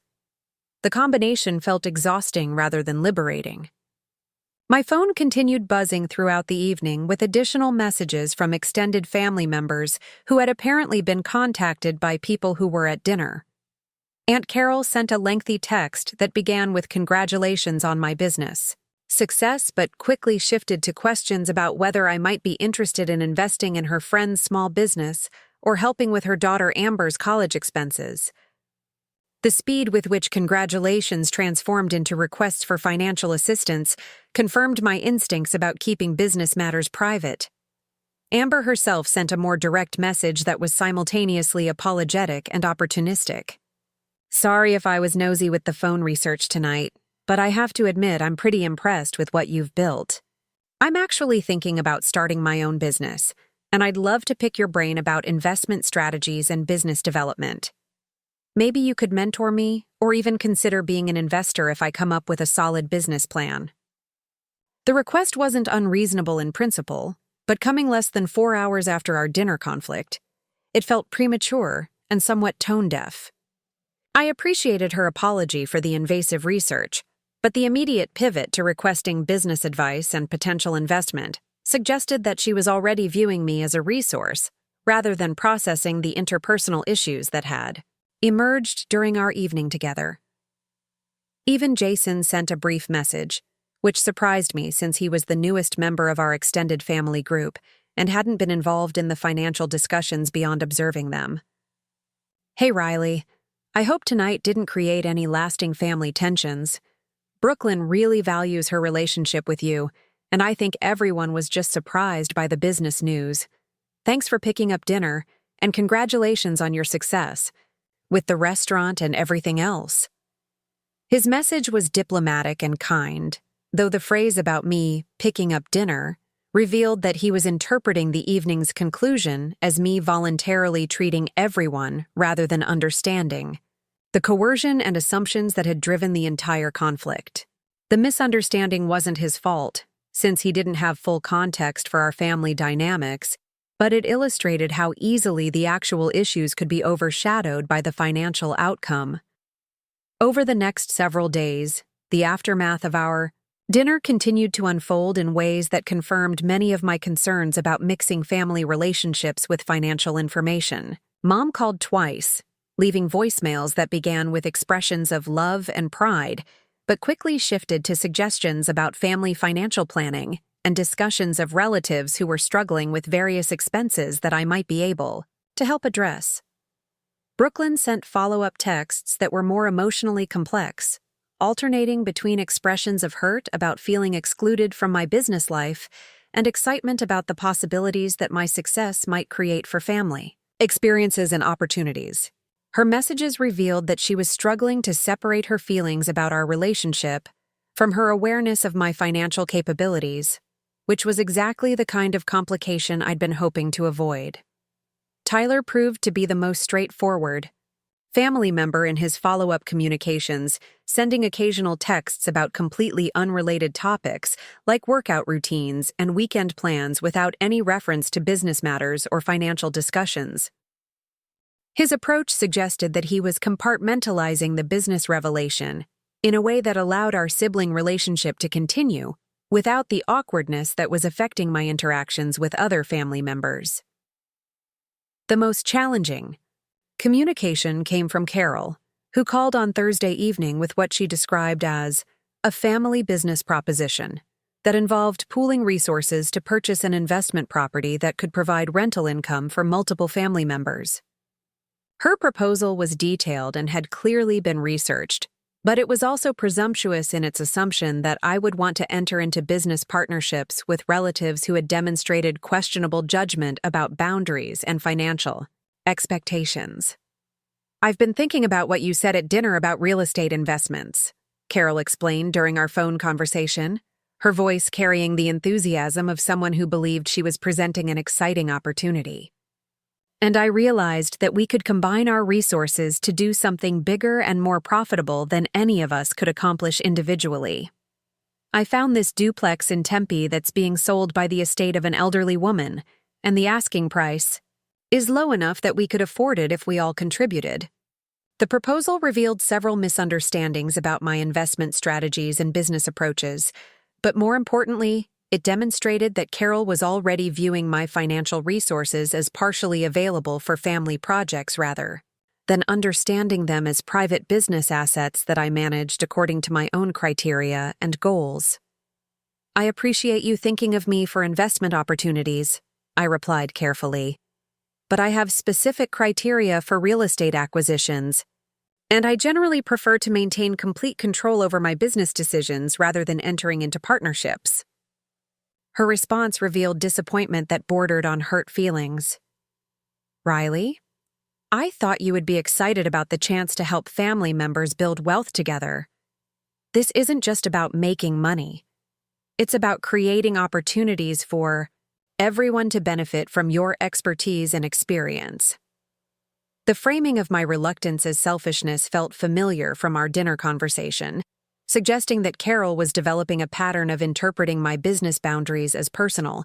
The combination felt exhausting rather than liberating. My phone continued buzzing throughout the evening with additional messages from extended family members who had apparently been contacted by people who were at dinner. Aunt Carol sent a lengthy text that began with congratulations on my business success, but quickly shifted to questions about whether I might be interested in investing in her friend's small business or helping with her daughter Amber's college expenses. The speed with which congratulations transformed into requests for financial assistance confirmed my instincts about keeping business matters private. Amber herself sent a more direct message that was simultaneously apologetic and opportunistic. "Sorry if I was nosy with the phone research tonight, but I have to admit I'm pretty impressed with what you've built. I'm actually thinking about starting my own business, and I'd love to pick your brain about investment strategies and business development. Maybe you could mentor me, or even consider being an investor if I come up with a solid business plan." The request wasn't unreasonable in principle, but coming less than 4 hours after our dinner conflict, it felt premature and somewhat tone-deaf. I appreciated her apology for the invasive research, but the immediate pivot to requesting business advice and potential investment suggested that she was already viewing me as a resource rather than processing the interpersonal issues that had emerged during our evening together. Even Jason sent a brief message, which surprised me since he was the newest member of our extended family group and hadn't been involved in the financial discussions beyond observing them. "Hey Riley, I hope tonight didn't create any lasting family tensions. Brooklyn really values her relationship with you, and I think everyone was just surprised by the business news. Thanks for picking up dinner, and congratulations on your success with the restaurant and everything else. His message was diplomatic and kind, though the phrase about me picking up dinner revealed that he was interpreting the evening's conclusion as me voluntarily treating everyone rather than understanding the coercion and assumptions that had driven the entire conflict. The misunderstanding wasn't his fault, since he didn't have full context for our family dynamics, but it illustrated how easily the actual issues could be overshadowed by the financial outcome. Over the next several days, the aftermath of our dinner continued to unfold in ways that confirmed many of my concerns about mixing family relationships with financial information. Mom called twice, leaving voicemails that began with expressions of love and pride, but quickly shifted to suggestions about family financial planning and discussions of relatives who were struggling with various expenses that I might be able to help address. Brooklyn sent follow-up texts that were more emotionally complex, alternating between expressions of hurt about feeling excluded from my business life and excitement about the possibilities that my success might create for family experiences and opportunities. Her messages revealed that she was struggling to separate her feelings about our relationship from her awareness of my financial capabilities, which was exactly the kind of complication I'd been hoping to avoid. Tyler proved to be the most straightforward family member in his follow-up communications, sending occasional texts about completely unrelated topics like workout routines and weekend plans without any reference to business matters or financial discussions. His approach suggested that he was compartmentalizing the business revelation in a way that allowed our sibling relationship to continue without the awkwardness that was affecting my interactions with other family members. The most challenging communication came from Carol, who called on Thursday evening with what she described as a family business proposition that involved pooling resources to purchase an investment property that could provide rental income for multiple family members. Her proposal was detailed and had clearly been researched, but it was also presumptuous in its assumption that I would want to enter into business partnerships with relatives who had demonstrated questionable judgment about boundaries and financial expectations. "I've been thinking about what you said at dinner about real estate investments," Carol explained during our phone conversation, her voice carrying the enthusiasm of someone who believed she was presenting an exciting opportunity. "And I realized that we could combine our resources to do something bigger and more profitable than any of us could accomplish individually. I found this duplex in Tempe that's being sold by the estate of an elderly woman, and the asking price is low enough that we could afford it if we all contributed." The proposal revealed several misunderstandings about my investment strategies and business approaches, but more importantly, it demonstrated that Carol was already viewing my financial resources as partially available for family projects rather than understanding them as private business assets that I managed according to my own criteria and goals. "I appreciate you thinking of me for investment opportunities," I replied carefully, "but I have specific criteria for real estate acquisitions, and I generally prefer to maintain complete control over my business decisions rather than entering into partnerships." Her response revealed disappointment that bordered on hurt feelings. "Riley, I thought you would be excited about the chance to help family members build wealth together. This isn't just about making money. It's about creating opportunities for everyone to benefit from your expertise and experience." The framing of my reluctance as selfishness felt familiar from our dinner conversation, suggesting that Carol was developing a pattern of interpreting my business boundaries as personal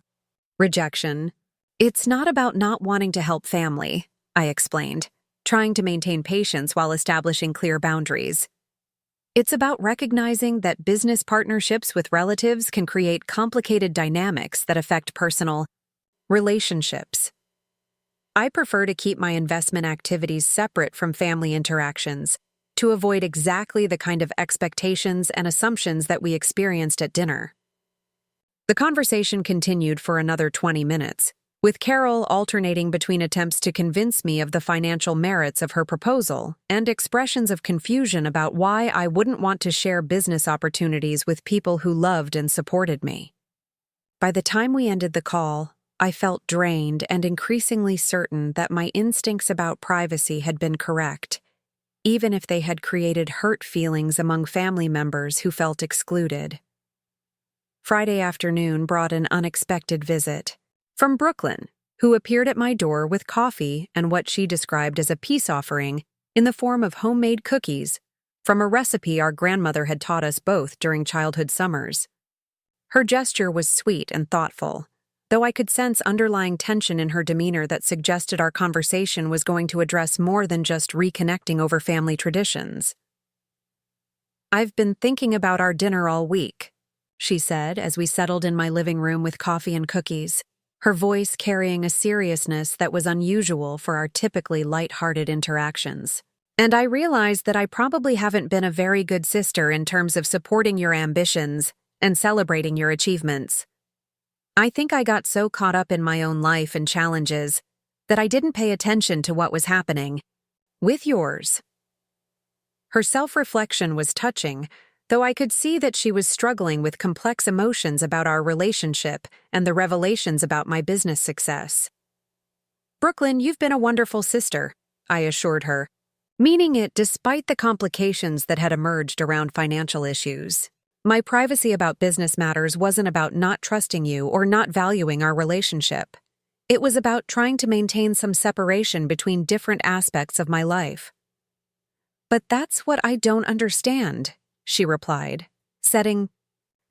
rejection. "It's not about not wanting to help family," I explained, trying to maintain patience while establishing clear boundaries. "It's about recognizing that business partnerships with relatives can create complicated dynamics that affect personal relationships. I prefer to keep my investment activities separate from family interactions to avoid exactly the kind of expectations and assumptions that we experienced at dinner." The conversation continued for another 20 minutes, with Carol alternating between attempts to convince me of the financial merits of her proposal and expressions of confusion about why I wouldn't want to share business opportunities with people who loved and supported me. By the time we ended the call, I felt drained and increasingly certain that my instincts about privacy had been correct, even if they had created hurt feelings among family members who felt excluded. Friday afternoon brought an unexpected visit from Brooklyn, who appeared at my door with coffee and what she described as a peace offering in the form of homemade cookies from a recipe our grandmother had taught us both during childhood summers. Her gesture was sweet and thoughtful, though I could sense underlying tension in her demeanor that suggested our conversation was going to address more than just reconnecting over family traditions. "I've been thinking about our dinner all week," she said as we settled in my living room with coffee and cookies, her voice carrying a seriousness that was unusual for our typically light-hearted interactions. "And I realized that I probably haven't been a very good sister in terms of supporting your ambitions and celebrating your achievements. I think I got so caught up in my own life and challenges that I didn't pay attention to what was happening with yours." Her self-reflection was touching, though I could see that she was struggling with complex emotions about our relationship and the revelations about my business success. "Brooklyn, you've been a wonderful sister," I assured her, meaning it despite the complications that had emerged around financial issues. My privacy about business matters wasn't about not trusting you or not valuing our relationship. It was about trying to maintain some separation between different aspects of my life. "But that's what I don't understand," she replied, setting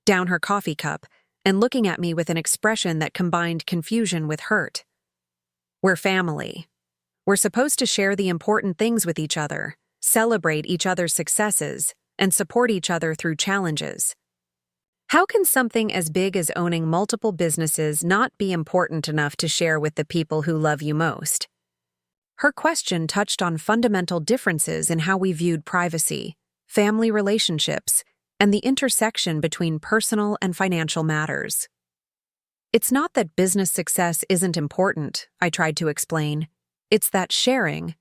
down her coffee cup and looking at me with an expression that combined confusion with hurt. "We're family. We're supposed to share the important things with each other, celebrate each other's successes, and support each other through challenges. How can something as big as owning multiple businesses not be important enough to share with the people who love you most?" Her question touched on fundamental differences in how we viewed privacy, family relationships, and the intersection between personal and financial matters. "It's not that business success isn't important," I tried to explain. "It's that sharing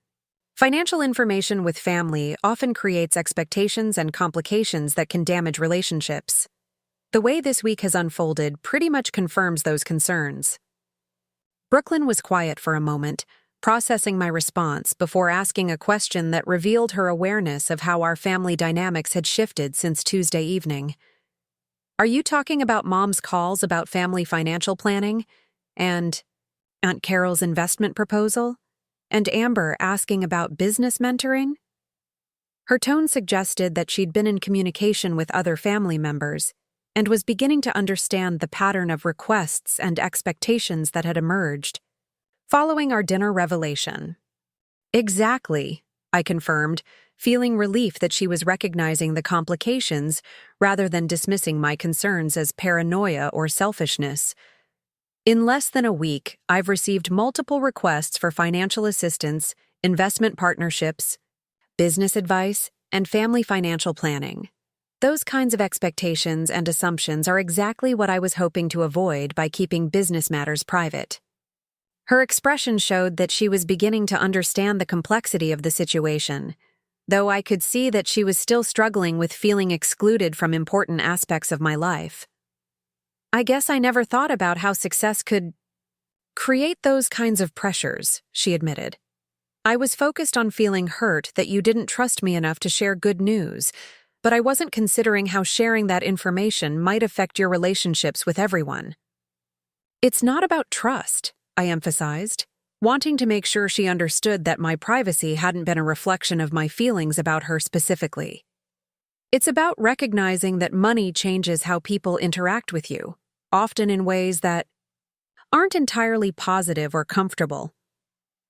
financial information with family often creates expectations and complications that can damage relationships. The way this week has unfolded pretty much confirms those concerns." Brooklyn was quiet for a moment, processing my response before asking a question that revealed her awareness of how our family dynamics had shifted since Tuesday evening. "Are you talking about Mom's calls about family financial planning? And Aunt Carol's investment proposal? And Amber asking about business mentoring?" Her tone suggested that she'd been in communication with other family members and was beginning to understand the pattern of requests and expectations that had emerged following our dinner revelation. "Exactly," I confirmed, feeling relief that she was recognizing the complications rather than dismissing my concerns as paranoia or selfishness. "In less than a week, I've received multiple requests for financial assistance, investment partnerships, business advice, and family financial planning. Those kinds of expectations and assumptions are exactly what I was hoping to avoid by keeping business matters private." Her expression showed that she was beginning to understand the complexity of the situation, though I could see that she was still struggling with feeling excluded from important aspects of my life. "I guess I never thought about how success could create those kinds of pressures," she admitted. "I was focused on feeling hurt that you didn't trust me enough to share good news, but I wasn't considering how sharing that information might affect your relationships with everyone." "It's not about trust," I emphasized, wanting to make sure she understood that my privacy hadn't been a reflection of my feelings about her specifically. "It's about recognizing that money changes how people interact with you, often in ways that aren't entirely positive or comfortable.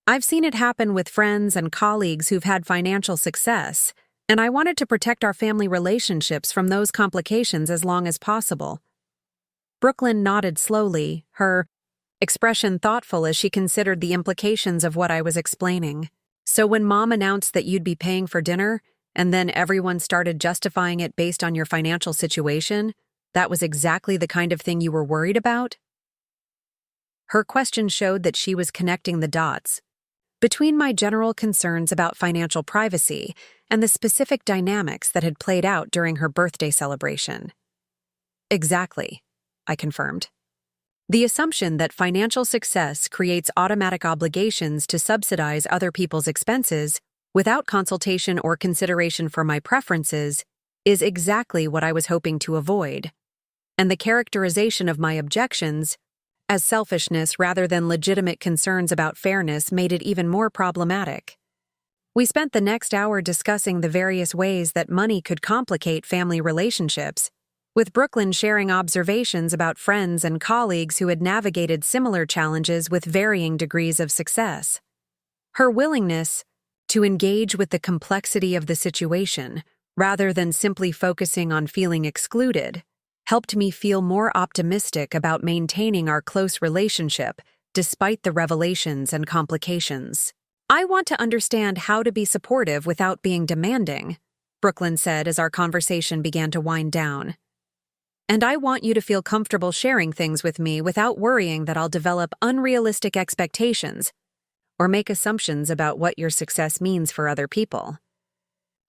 I've seen it happen with friends and colleagues who've had financial success, and I wanted to protect our family relationships from those complications as long as possible." Brooklyn nodded slowly, her expression thoughtful as she considered the implications of what I was explaining. "So when Mom announced that you'd be paying for dinner, and then everyone started justifying it based on your financial situation, that was exactly the kind of thing you were worried about?" Her question showed that she was connecting the dots between my general concerns about financial privacy and the specific dynamics that had played out during her birthday celebration. Exactly, I confirmed. The assumption that financial success creates automatic obligations to subsidize other people's expenses without consultation or consideration for my preferences is exactly what I was hoping to avoid, and the characterization of my objections as selfishness rather than legitimate concerns about fairness made it even more problematic. We spent the next hour discussing the various ways that money could complicate family relationships, with Brooklyn sharing observations about friends and colleagues who had navigated similar challenges with varying degrees of success. Her willingness to engage with the complexity of the situation, rather than simply focusing on feeling excluded, helped me feel more optimistic about maintaining our close relationship despite the revelations and complications. I want to understand how to be supportive without being demanding, Brooklyn said as our conversation began to wind down. And I want you to feel comfortable sharing things with me without worrying that I'll develop unrealistic expectations or make assumptions about what your success means for other people.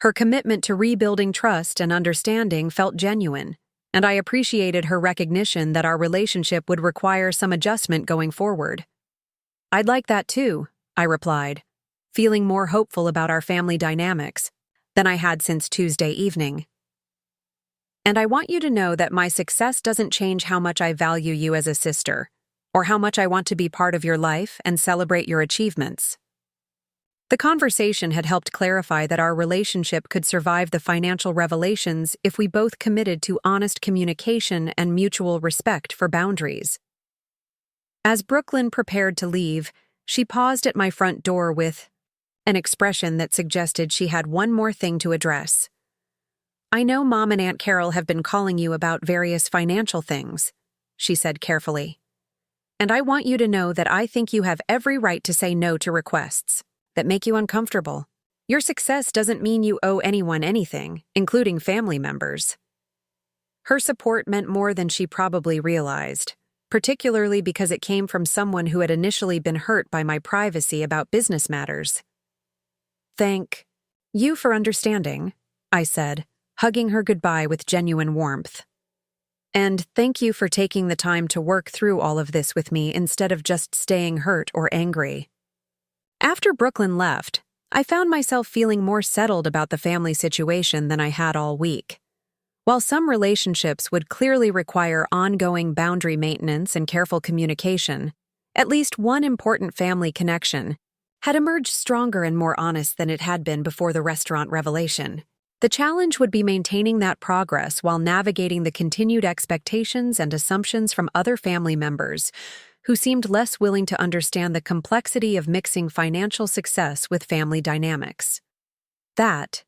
Her commitment to rebuilding trust and understanding felt genuine, and I appreciated her recognition that our relationship would require some adjustment going forward. I'd like that too, I replied, feeling more hopeful about our family dynamics than I had since Tuesday evening. And I want you to know that my success doesn't change how much I value you as a sister, or how much I want to be part of your life and celebrate your achievements. The conversation had helped clarify that our relationship could survive the financial revelations if we both committed to honest communication and mutual respect for boundaries. As Brooklyn prepared to leave, she paused at my front door with an expression that suggested she had one more thing to address. I know Mom and Aunt Carol have been calling you about various financial things, she said carefully. And I want you to know that I think you have every right to say no to requests that make you uncomfortable. Your success doesn't mean you owe anyone anything, including family members. Her support meant more than she probably realized, particularly because it came from someone who had initially been hurt by my privacy about business matters. Thank you for understanding, I said, hugging her goodbye with genuine warmth. And thank you for taking the time to work through all of this with me instead of just staying hurt or angry. After Brooklyn left, I found myself feeling more settled about the family situation than I had all week. While some relationships would clearly require ongoing boundary maintenance and careful communication, at least one important family connection had emerged stronger and more honest than it had been before the restaurant revelation. The challenge would be maintaining that progress while navigating the continued expectations and assumptions from other family members who seemed less willing to understand the complexity of mixing financial success with family dynamics. That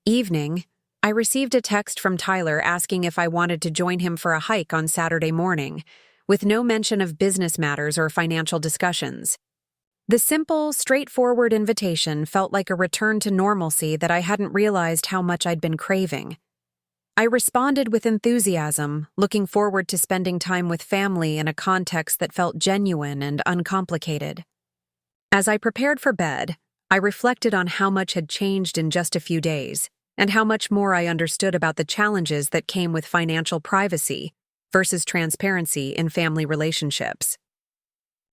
evening, I received a text from Tyler asking if I wanted to join him for a hike on Saturday morning, with no mention of business matters or financial discussions. The simple, straightforward invitation felt like a return to normalcy that I hadn't realized how much I'd been craving. I responded with enthusiasm, looking forward to spending time with family in a context that felt genuine and uncomplicated. As I prepared for bed, I reflected on how much had changed in just a few days, and how much more I understood about the challenges that came with financial privacy versus transparency in family relationships.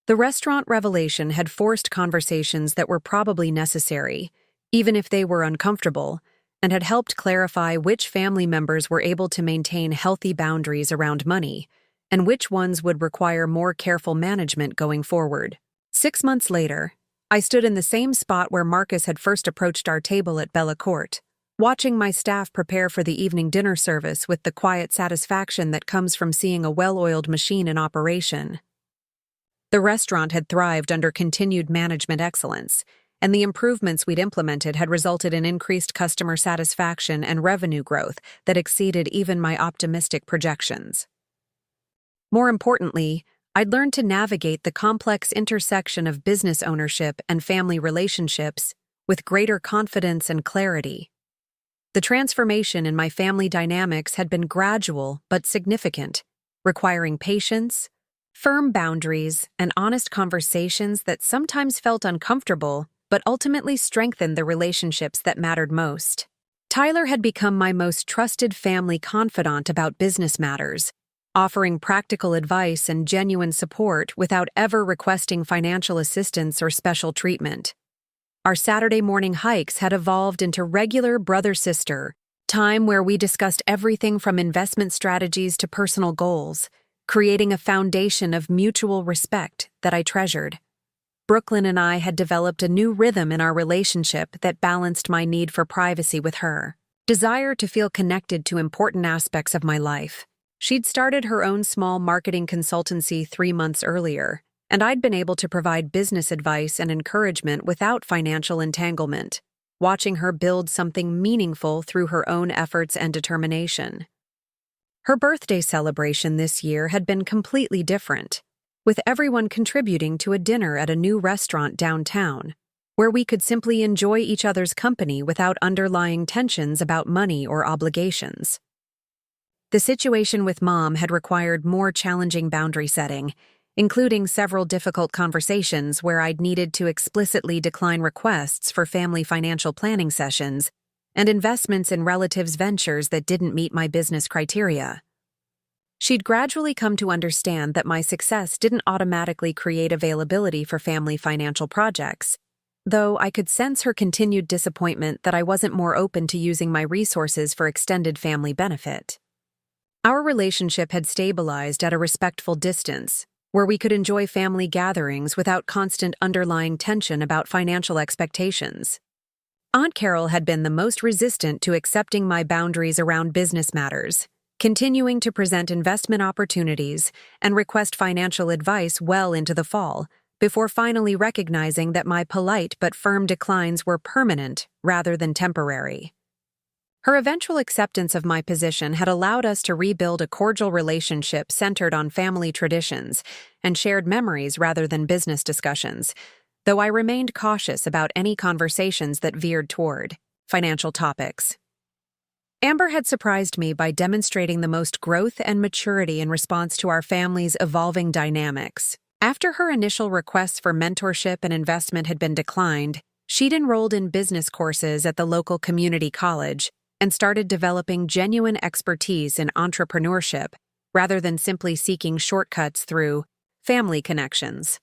The restaurant revelation had forced conversations that were probably necessary, even if they were uncomfortable, and had helped clarify which family members were able to maintain healthy boundaries around money, and which ones would require more careful management going forward. 6 months later, I stood in the same spot where Marcus had first approached our table at Bellacorte, watching my staff prepare for the evening dinner service with the quiet satisfaction that comes from seeing a well-oiled machine in operation. The restaurant had thrived under continued management excellence, and the improvements we'd implemented had resulted in increased customer satisfaction and revenue growth that exceeded even my optimistic projections. More importantly, I'd learned to navigate the complex intersection of business ownership and family relationships with greater confidence and clarity. The transformation in my family dynamics had been gradual but significant, requiring patience, Firm boundaries and honest conversations that sometimes felt uncomfortable but ultimately strengthened the relationships that mattered most. Tyler had become my most trusted family confidant about business matters, offering practical advice and genuine support without ever requesting financial assistance or special treatment. Our Saturday morning hikes had evolved into regular brother-sister time where we discussed everything from investment strategies to personal goals, creating a foundation of mutual respect that I treasured. Brooklyn and I had developed a new rhythm in our relationship that balanced my need for privacy with her desire to feel connected to important aspects of my life. She'd started her own small marketing consultancy 3 months earlier, and I'd been able to provide business advice and encouragement without financial entanglement, watching her build something meaningful through her own efforts and determination. Her birthday celebration this year had been completely different, with everyone contributing to a dinner at a new restaurant downtown, where we could simply enjoy each other's company without underlying tensions about money or obligations. The situation with Mom had required more challenging boundary setting, including several difficult conversations where I'd needed to explicitly decline requests for family financial planning sessions and investments in relatives' ventures that didn't meet my business criteria. She'd gradually come to understand that my success didn't automatically create availability for family financial projects, though I could sense her continued disappointment that I wasn't more open to using my resources for extended family benefit. Our relationship had stabilized at a respectful distance, where we could enjoy family gatherings without constant underlying tension about financial expectations. Aunt Carol had been the most resistant to accepting my boundaries around business matters, continuing to present investment opportunities and request financial advice well into the fall, before finally recognizing that my polite but firm declines were permanent rather than temporary. Her eventual acceptance of my position had allowed us to rebuild a cordial relationship centered on family traditions and shared memories rather than business discussions, though I remained cautious about any conversations that veered toward financial topics. Amber had surprised me by demonstrating the most growth and maturity in response to our family's evolving dynamics. After her initial requests for mentorship and investment had been declined, she'd enrolled in business courses at the local community college and started developing genuine expertise in entrepreneurship rather than simply seeking shortcuts through family connections.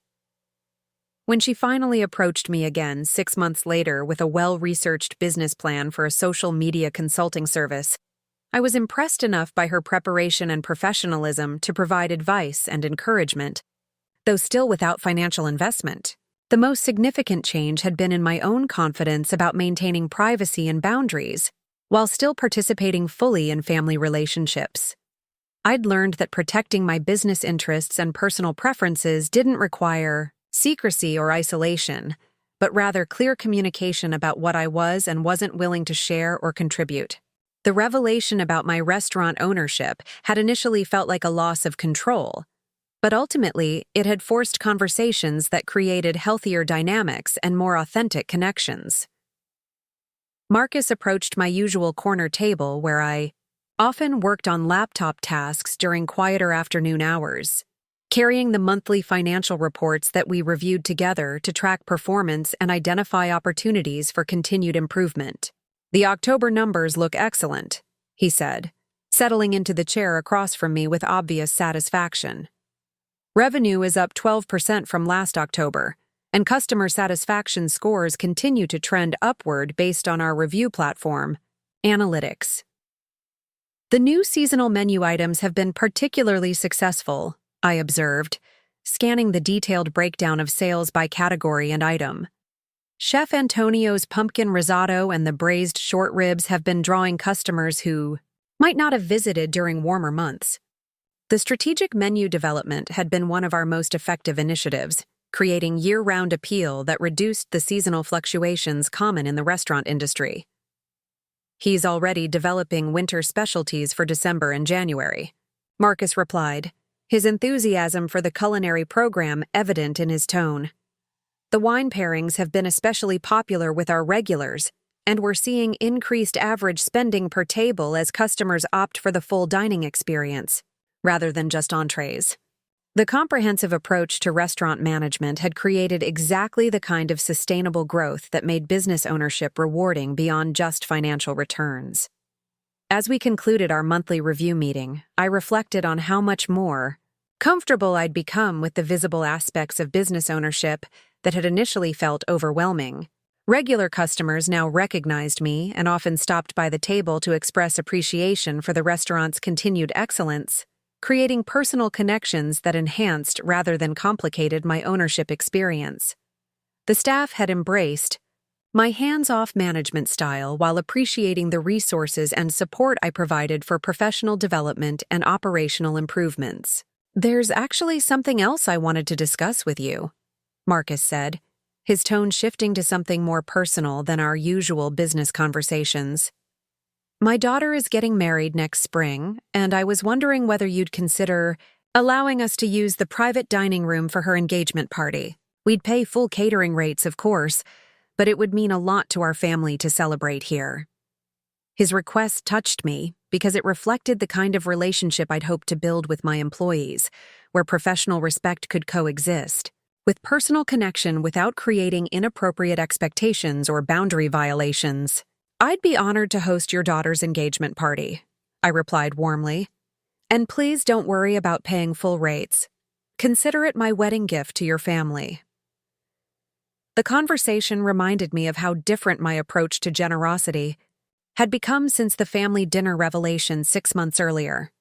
When she finally approached me again 6 months later with a well-researched business plan for a social media consulting service, I was impressed enough by her preparation and professionalism to provide advice and encouragement, though still without financial investment. The most significant change had been in my own confidence about maintaining privacy and boundaries, while still participating fully in family relationships. I'd learned that protecting my business interests and personal preferences didn't require secrecy or isolation, but rather clear communication about what I was and wasn't willing to share or contribute. The revelation about my restaurant ownership had initially felt like a loss of control, but ultimately it had forced conversations that created healthier dynamics and more authentic connections. Marcus approached my usual corner table where I often worked on laptop tasks during quieter afternoon hours, carrying the monthly financial reports that we reviewed together to track performance and identify opportunities for continued improvement. "The October numbers look excellent," he said, settling into the chair across from me with obvious satisfaction. "Revenue is up 12% from last October, and customer satisfaction scores continue to trend upward based on our review platform, Analytics. The new seasonal menu items have been particularly successful," I observed, scanning the detailed breakdown of sales by category and item. "Chef Antonio's pumpkin risotto and the braised short ribs have been drawing customers who might not have visited during warmer months." The strategic menu development had been one of our most effective initiatives, creating year-round appeal that reduced the seasonal fluctuations common in the restaurant industry. "He's already developing winter specialties for December and January," Marcus replied, his enthusiasm for the culinary program evident in his tone. "The wine pairings have been especially popular with our regulars, and we're seeing increased average spending per table as customers opt for the full dining experience, rather than just entrees." The comprehensive approach to restaurant management had created exactly the kind of sustainable growth that made business ownership rewarding beyond just financial returns. As we concluded our monthly review meeting, I reflected on how much more comfortable I'd become with the visible aspects of business ownership that had initially felt overwhelming. Regular customers now recognized me and often stopped by the table to express appreciation for the restaurant's continued excellence, creating personal connections that enhanced rather than complicated my ownership experience. The staff had embraced my hands-off management style while appreciating the resources and support I provided for professional development and operational improvements. "There's actually something else I wanted to discuss with you," Marcus said, his tone shifting to something more personal than our usual business conversations. "My daughter is getting married next spring, and I was wondering whether you'd consider allowing us to use the private dining room for her engagement party. We'd pay full catering rates, of course, but it would mean a lot to our family to celebrate here." His request touched me because it reflected the kind of relationship I'd hoped to build with my employees, where professional respect could coexist with personal connection without creating inappropriate expectations or boundary violations. "I'd be honored to host your daughter's engagement party," I replied warmly. "And please don't worry about paying full rates. Consider it my wedding gift to your family." The conversation reminded me of how different my approach to generosity had become since the family dinner revelation 6 months earlier.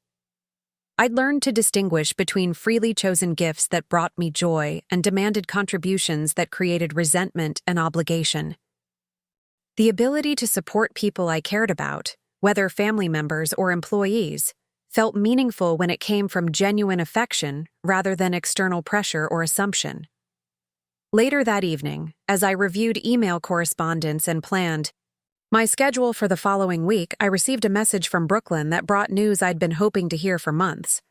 I'd learned to distinguish between freely chosen gifts that brought me joy and demanded contributions that created resentment and obligation. The ability to support people I cared about, whether family members or employees, felt meaningful when it came from genuine affection rather than external pressure or assumption. Later that evening, as I reviewed email correspondence and planned my schedule for the following week, I received a message from Brooklyn that brought news I'd been hoping to hear for months.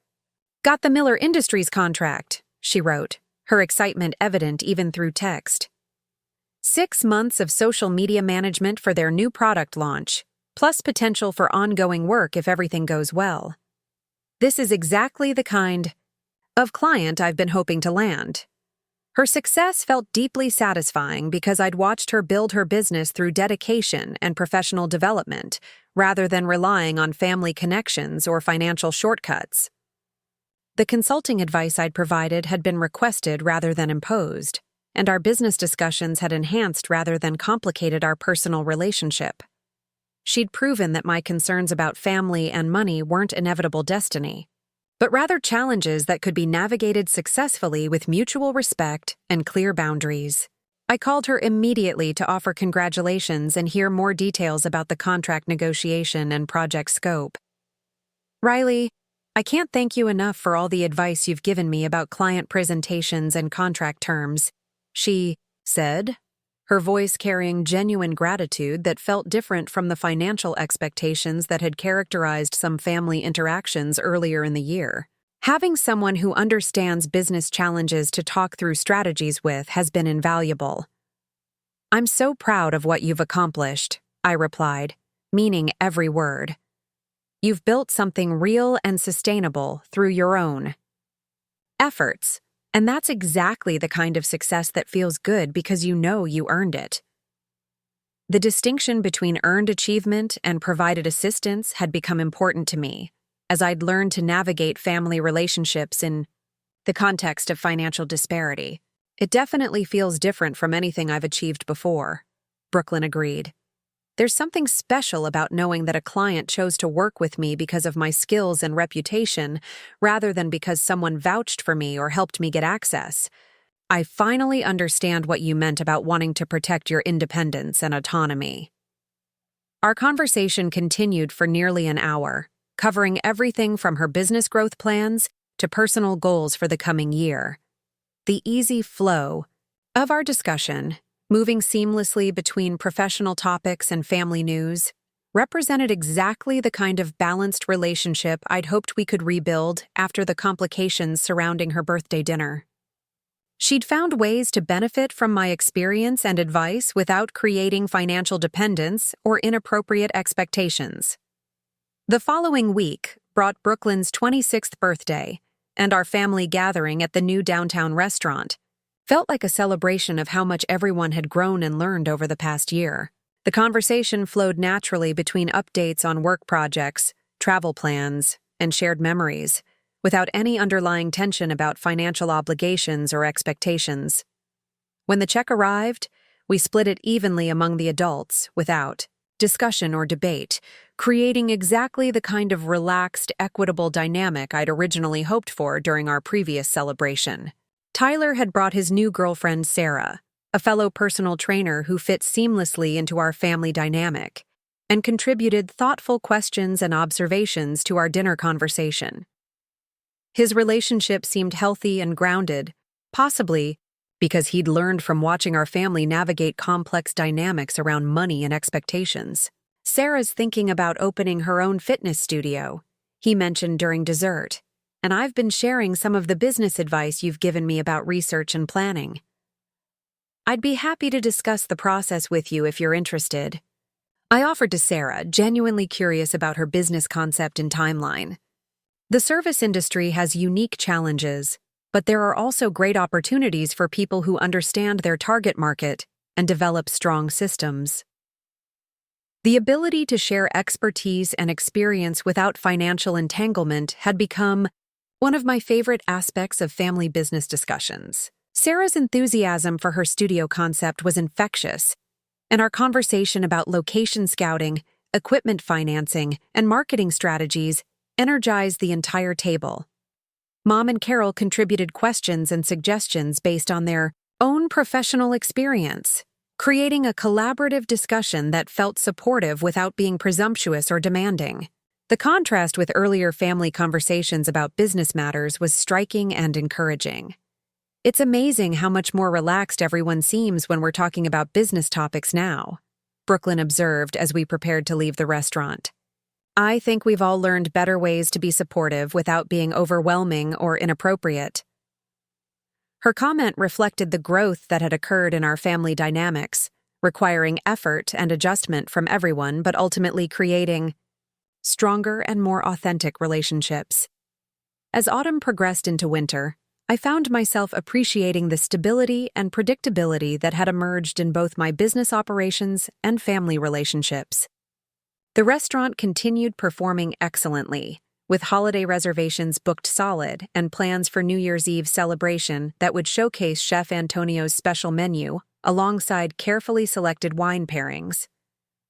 "Got the Miller Industries contract," she wrote, her excitement evident even through text. 6 months of social media management for their new product launch, plus potential for ongoing work if everything goes well. This is exactly the kind of client I've been hoping to land. Her success felt deeply satisfying because I'd watched her build her business through dedication and professional development, rather than relying on family connections or financial shortcuts. The consulting advice I'd provided had been requested rather than imposed, and our business discussions had enhanced rather than complicated our personal relationship. She'd proven that my concerns about family and money weren't inevitable destiny, but rather challenges that could be navigated successfully with mutual respect and clear boundaries. I called her immediately to offer congratulations and hear more details about the contract negotiation and project scope. "Riley, I can't thank you enough for all the advice you've given me about client presentations and contract terms," she said, her voice carrying genuine gratitude that felt different from the financial expectations that had characterized some family interactions earlier in the year. "Having someone who understands business challenges to talk through strategies with has been invaluable." "I'm so proud of what you've accomplished," I replied, meaning every word. "You've built something real and sustainable through your own efforts. And that's exactly the kind of success that feels good because you know you earned it." The distinction between earned achievement and provided assistance had become important to me, as I'd learned to navigate family relationships in the context of financial disparity. "It definitely feels different from anything I've achieved before," Brooklyn agreed. "There's something special about knowing that a client chose to work with me because of my skills and reputation, rather than because someone vouched for me or helped me get access. I finally understand what you meant about wanting to protect your independence and autonomy." Our conversation continued for nearly an hour, covering everything from her business growth plans to personal goals for the coming year. The easy flow of our discussion, moving seamlessly between professional topics and family news, represented exactly the kind of balanced relationship I'd hoped we could rebuild after the complications surrounding her birthday dinner. She'd found ways to benefit from my experience and advice without creating financial dependence or inappropriate expectations. The following week brought Brooklyn's 26th birthday, and our family gathering at the new downtown restaurant felt like a celebration of how much everyone had grown and learned over the past year. The conversation flowed naturally between updates on work projects, travel plans, and shared memories, without any underlying tension about financial obligations or expectations. When the check arrived, we split it evenly among the adults without discussion or debate, creating exactly the kind of relaxed, equitable dynamic I'd originally hoped for during our previous celebration. Tyler had brought his new girlfriend, Sarah, a fellow personal trainer who fit seamlessly into our family dynamic, and contributed thoughtful questions and observations to our dinner conversation. His relationship seemed healthy and grounded, possibly because he'd learned from watching our family navigate complex dynamics around money and expectations. Sarah's thinking about opening her own fitness studio, he mentioned during dessert, and I've been sharing some of the business advice you've given me about research and planning. I'd be happy to discuss the process with you if you're interested. I offered to Sarah, genuinely curious about her business concept and timeline. The service industry has unique challenges, but there are also great opportunities for people who understand their target market and develop strong systems. The ability to share expertise and experience without financial entanglement had become one of my favorite aspects of family business discussions. Sarah's enthusiasm for her studio concept was infectious, and our conversation about location scouting, equipment financing, and marketing strategies energized the entire table. Mom and Carol contributed questions and suggestions based on their own professional experience, creating a collaborative discussion that felt supportive without being presumptuous or demanding. The contrast with earlier family conversations about business matters was striking and encouraging. It's amazing how much more relaxed everyone seems when we're talking about business topics now, Brooklyn observed as we prepared to leave the restaurant. I think we've all learned better ways to be supportive without being overwhelming or inappropriate. Her comment reflected the growth that had occurred in our family dynamics, requiring effort and adjustment from everyone but ultimately creating stronger and more authentic relationships. As autumn progressed into winter, I found myself appreciating the stability and predictability that had emerged in both my business operations and family relationships. The restaurant continued performing excellently, with holiday reservations booked solid and plans for New Year's Eve celebration that would showcase Chef Antonio's special menu alongside carefully selected wine pairings.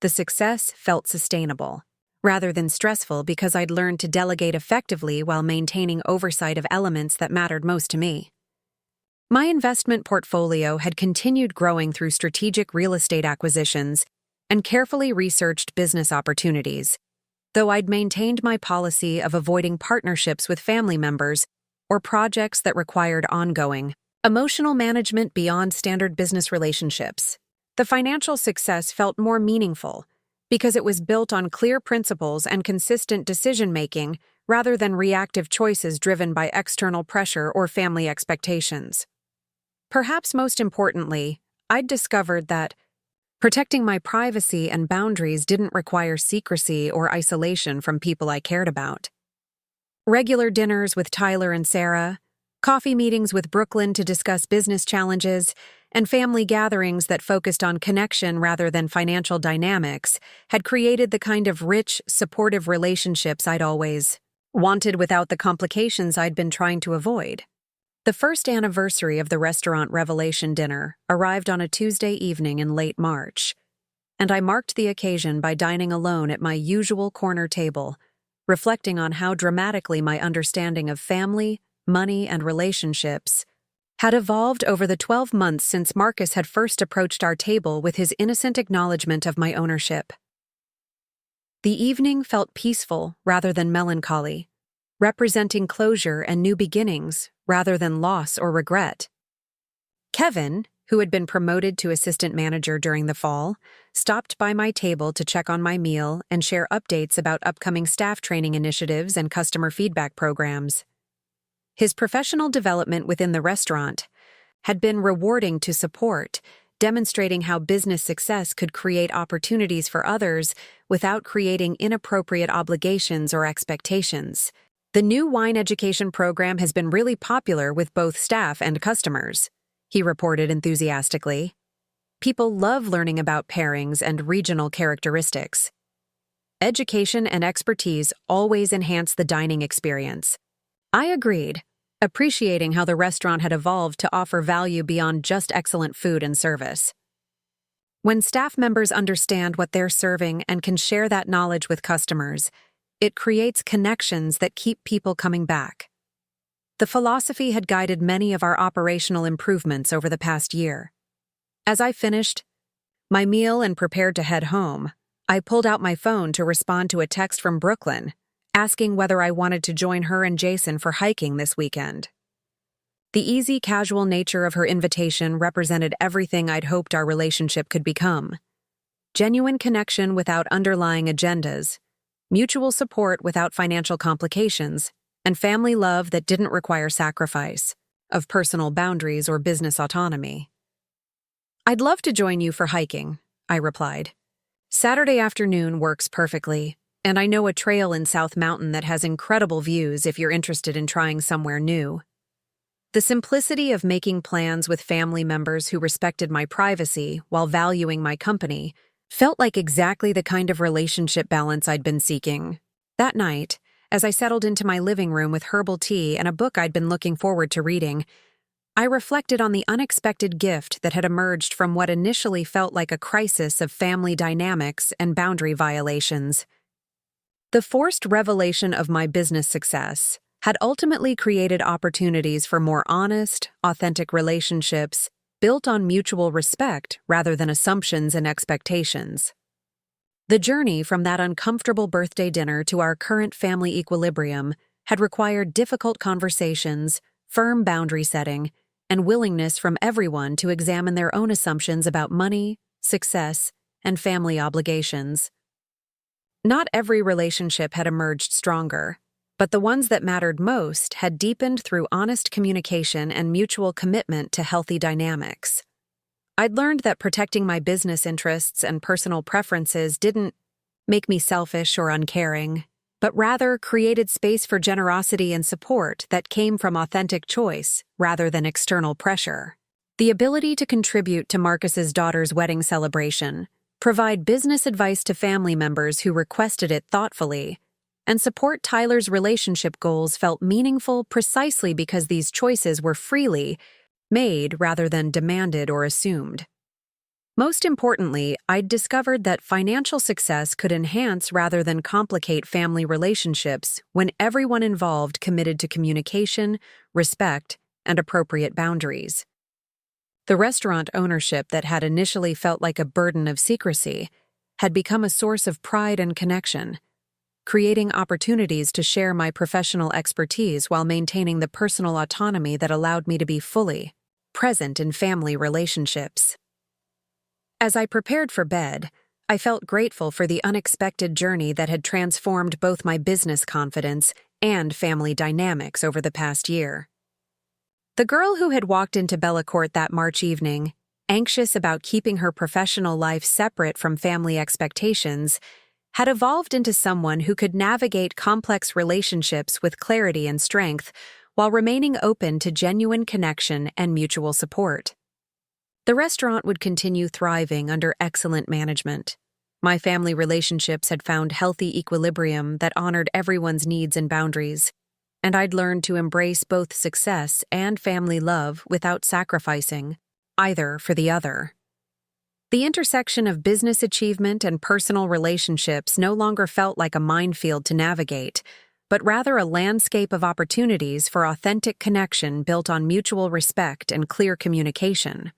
The success felt sustainable, rather than stressful, because I'd learned to delegate effectively while maintaining oversight of elements that mattered most to me. My investment portfolio had continued growing through strategic real estate acquisitions and carefully researched business opportunities, though I'd maintained my policy of avoiding partnerships with family members or projects that required ongoing emotional management beyond standard business relationships. The financial success felt more meaningful because it was built on clear principles and consistent decision-making rather than reactive choices driven by external pressure or family expectations. Perhaps most importantly, I'd discovered that protecting my privacy and boundaries didn't require secrecy or isolation from people I cared about. Regular dinners with Tyler and Sarah, coffee meetings with Brooklyn to discuss business challenges, and family gatherings that focused on connection rather than financial dynamics had created the kind of rich, supportive relationships I'd always wanted without the complications I'd been trying to avoid. The first anniversary of the restaurant Revelation dinner arrived on a Tuesday evening in late March, and I marked the occasion by dining alone at my usual corner table, reflecting on how dramatically my understanding of family, money, and relationships had evolved over the 12 months since Marcus had first approached our table with his innocent acknowledgement of my ownership. The evening felt peaceful rather than melancholy, representing closure and new beginnings rather than loss or regret. Kevin, who had been promoted to assistant manager during the fall, stopped by my table to check on my meal and share updates about upcoming staff training initiatives and customer feedback programs. His professional development within the restaurant had been rewarding to support, demonstrating how business success could create opportunities for others without creating inappropriate obligations or expectations. The new wine education program has been really popular with both staff and customers, he reported enthusiastically. People love learning about pairings and regional characteristics. Education and expertise always enhance the dining experience. I agreed, appreciating how the restaurant had evolved to offer value beyond just excellent food and service. When staff members understand what they're serving and can share that knowledge with customers, it creates connections that keep people coming back. The philosophy had guided many of our operational improvements over the past year. As I finished my meal and prepared to head home, I pulled out my phone to respond to a text from Brooklyn, asking whether I wanted to join her and Jason for hiking this weekend. The easy, casual nature of her invitation represented everything I'd hoped our relationship could become. Genuine connection without underlying agendas, mutual support without financial complications, and family love that didn't require sacrifice of personal boundaries or business autonomy. I'd love to join you for hiking, I replied. Saturday afternoon works perfectly, and I know a trail in South Mountain that has incredible views if you're interested in trying somewhere new. The simplicity of making plans with family members who respected my privacy while valuing my company felt like exactly the kind of relationship balance I'd been seeking. That night, as I settled into my living room with herbal tea and a book I'd been looking forward to reading, I reflected on the unexpected gift that had emerged from what initially felt like a crisis of family dynamics and boundary violations. The forced revelation of my business success had ultimately created opportunities for more honest, authentic relationships built on mutual respect rather than assumptions and expectations. The journey from that uncomfortable birthday dinner to our current family equilibrium had required difficult conversations, firm boundary setting, and willingness from everyone to examine their own assumptions about money, success, and family obligations. Not every relationship had emerged stronger, but the ones that mattered most had deepened through honest communication and mutual commitment to healthy dynamics. I'd learned that protecting my business interests and personal preferences didn't make me selfish or uncaring, but rather created space for generosity and support that came from authentic choice rather than external pressure. The ability to contribute to Marcus's daughter's wedding celebration, provide business advice to family members who requested it thoughtfully, and support Tyler's relationship goals felt meaningful precisely because these choices were freely made rather than demanded or assumed. Most importantly, I'd discovered that financial success could enhance rather than complicate family relationships when everyone involved committed to communication, respect, and appropriate boundaries. The restaurant ownership that had initially felt like a burden of secrecy had become a source of pride and connection, creating opportunities to share my professional expertise while maintaining the personal autonomy that allowed me to be fully present in family relationships. As I prepared for bed, I felt grateful for the unexpected journey that had transformed both my business confidence and family dynamics over the past year. The girl who had walked into Bellacorte that March evening, anxious about keeping her professional life separate from family expectations, had evolved into someone who could navigate complex relationships with clarity and strength while remaining open to genuine connection and mutual support. The restaurant would continue thriving under excellent management. My family relationships had found healthy equilibrium that honored everyone's needs and boundaries, and I'd learned to embrace both success and family love without sacrificing either for the other. The intersection of business achievement and personal relationships no longer felt like a minefield to navigate, but rather a landscape of opportunities for authentic connection built on mutual respect and clear communication.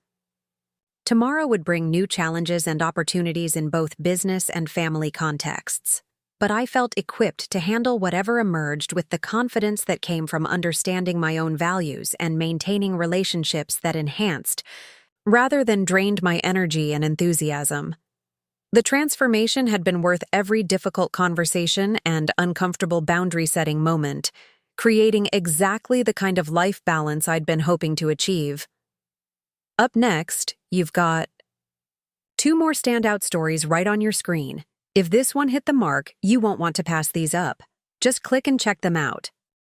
Tomorrow would bring new challenges and opportunities in both business and family contexts, but I felt equipped to handle whatever emerged with the confidence that came from understanding my own values and maintaining relationships that enhanced, rather than drained my energy and enthusiasm. The transformation had been worth every difficult conversation and uncomfortable boundary-setting moment, creating exactly the kind of life balance I'd been hoping to achieve. Up next, you've got 2 more standout stories right on your screen. If this one hit the mark, you won't want to pass these up. Just click and check them out.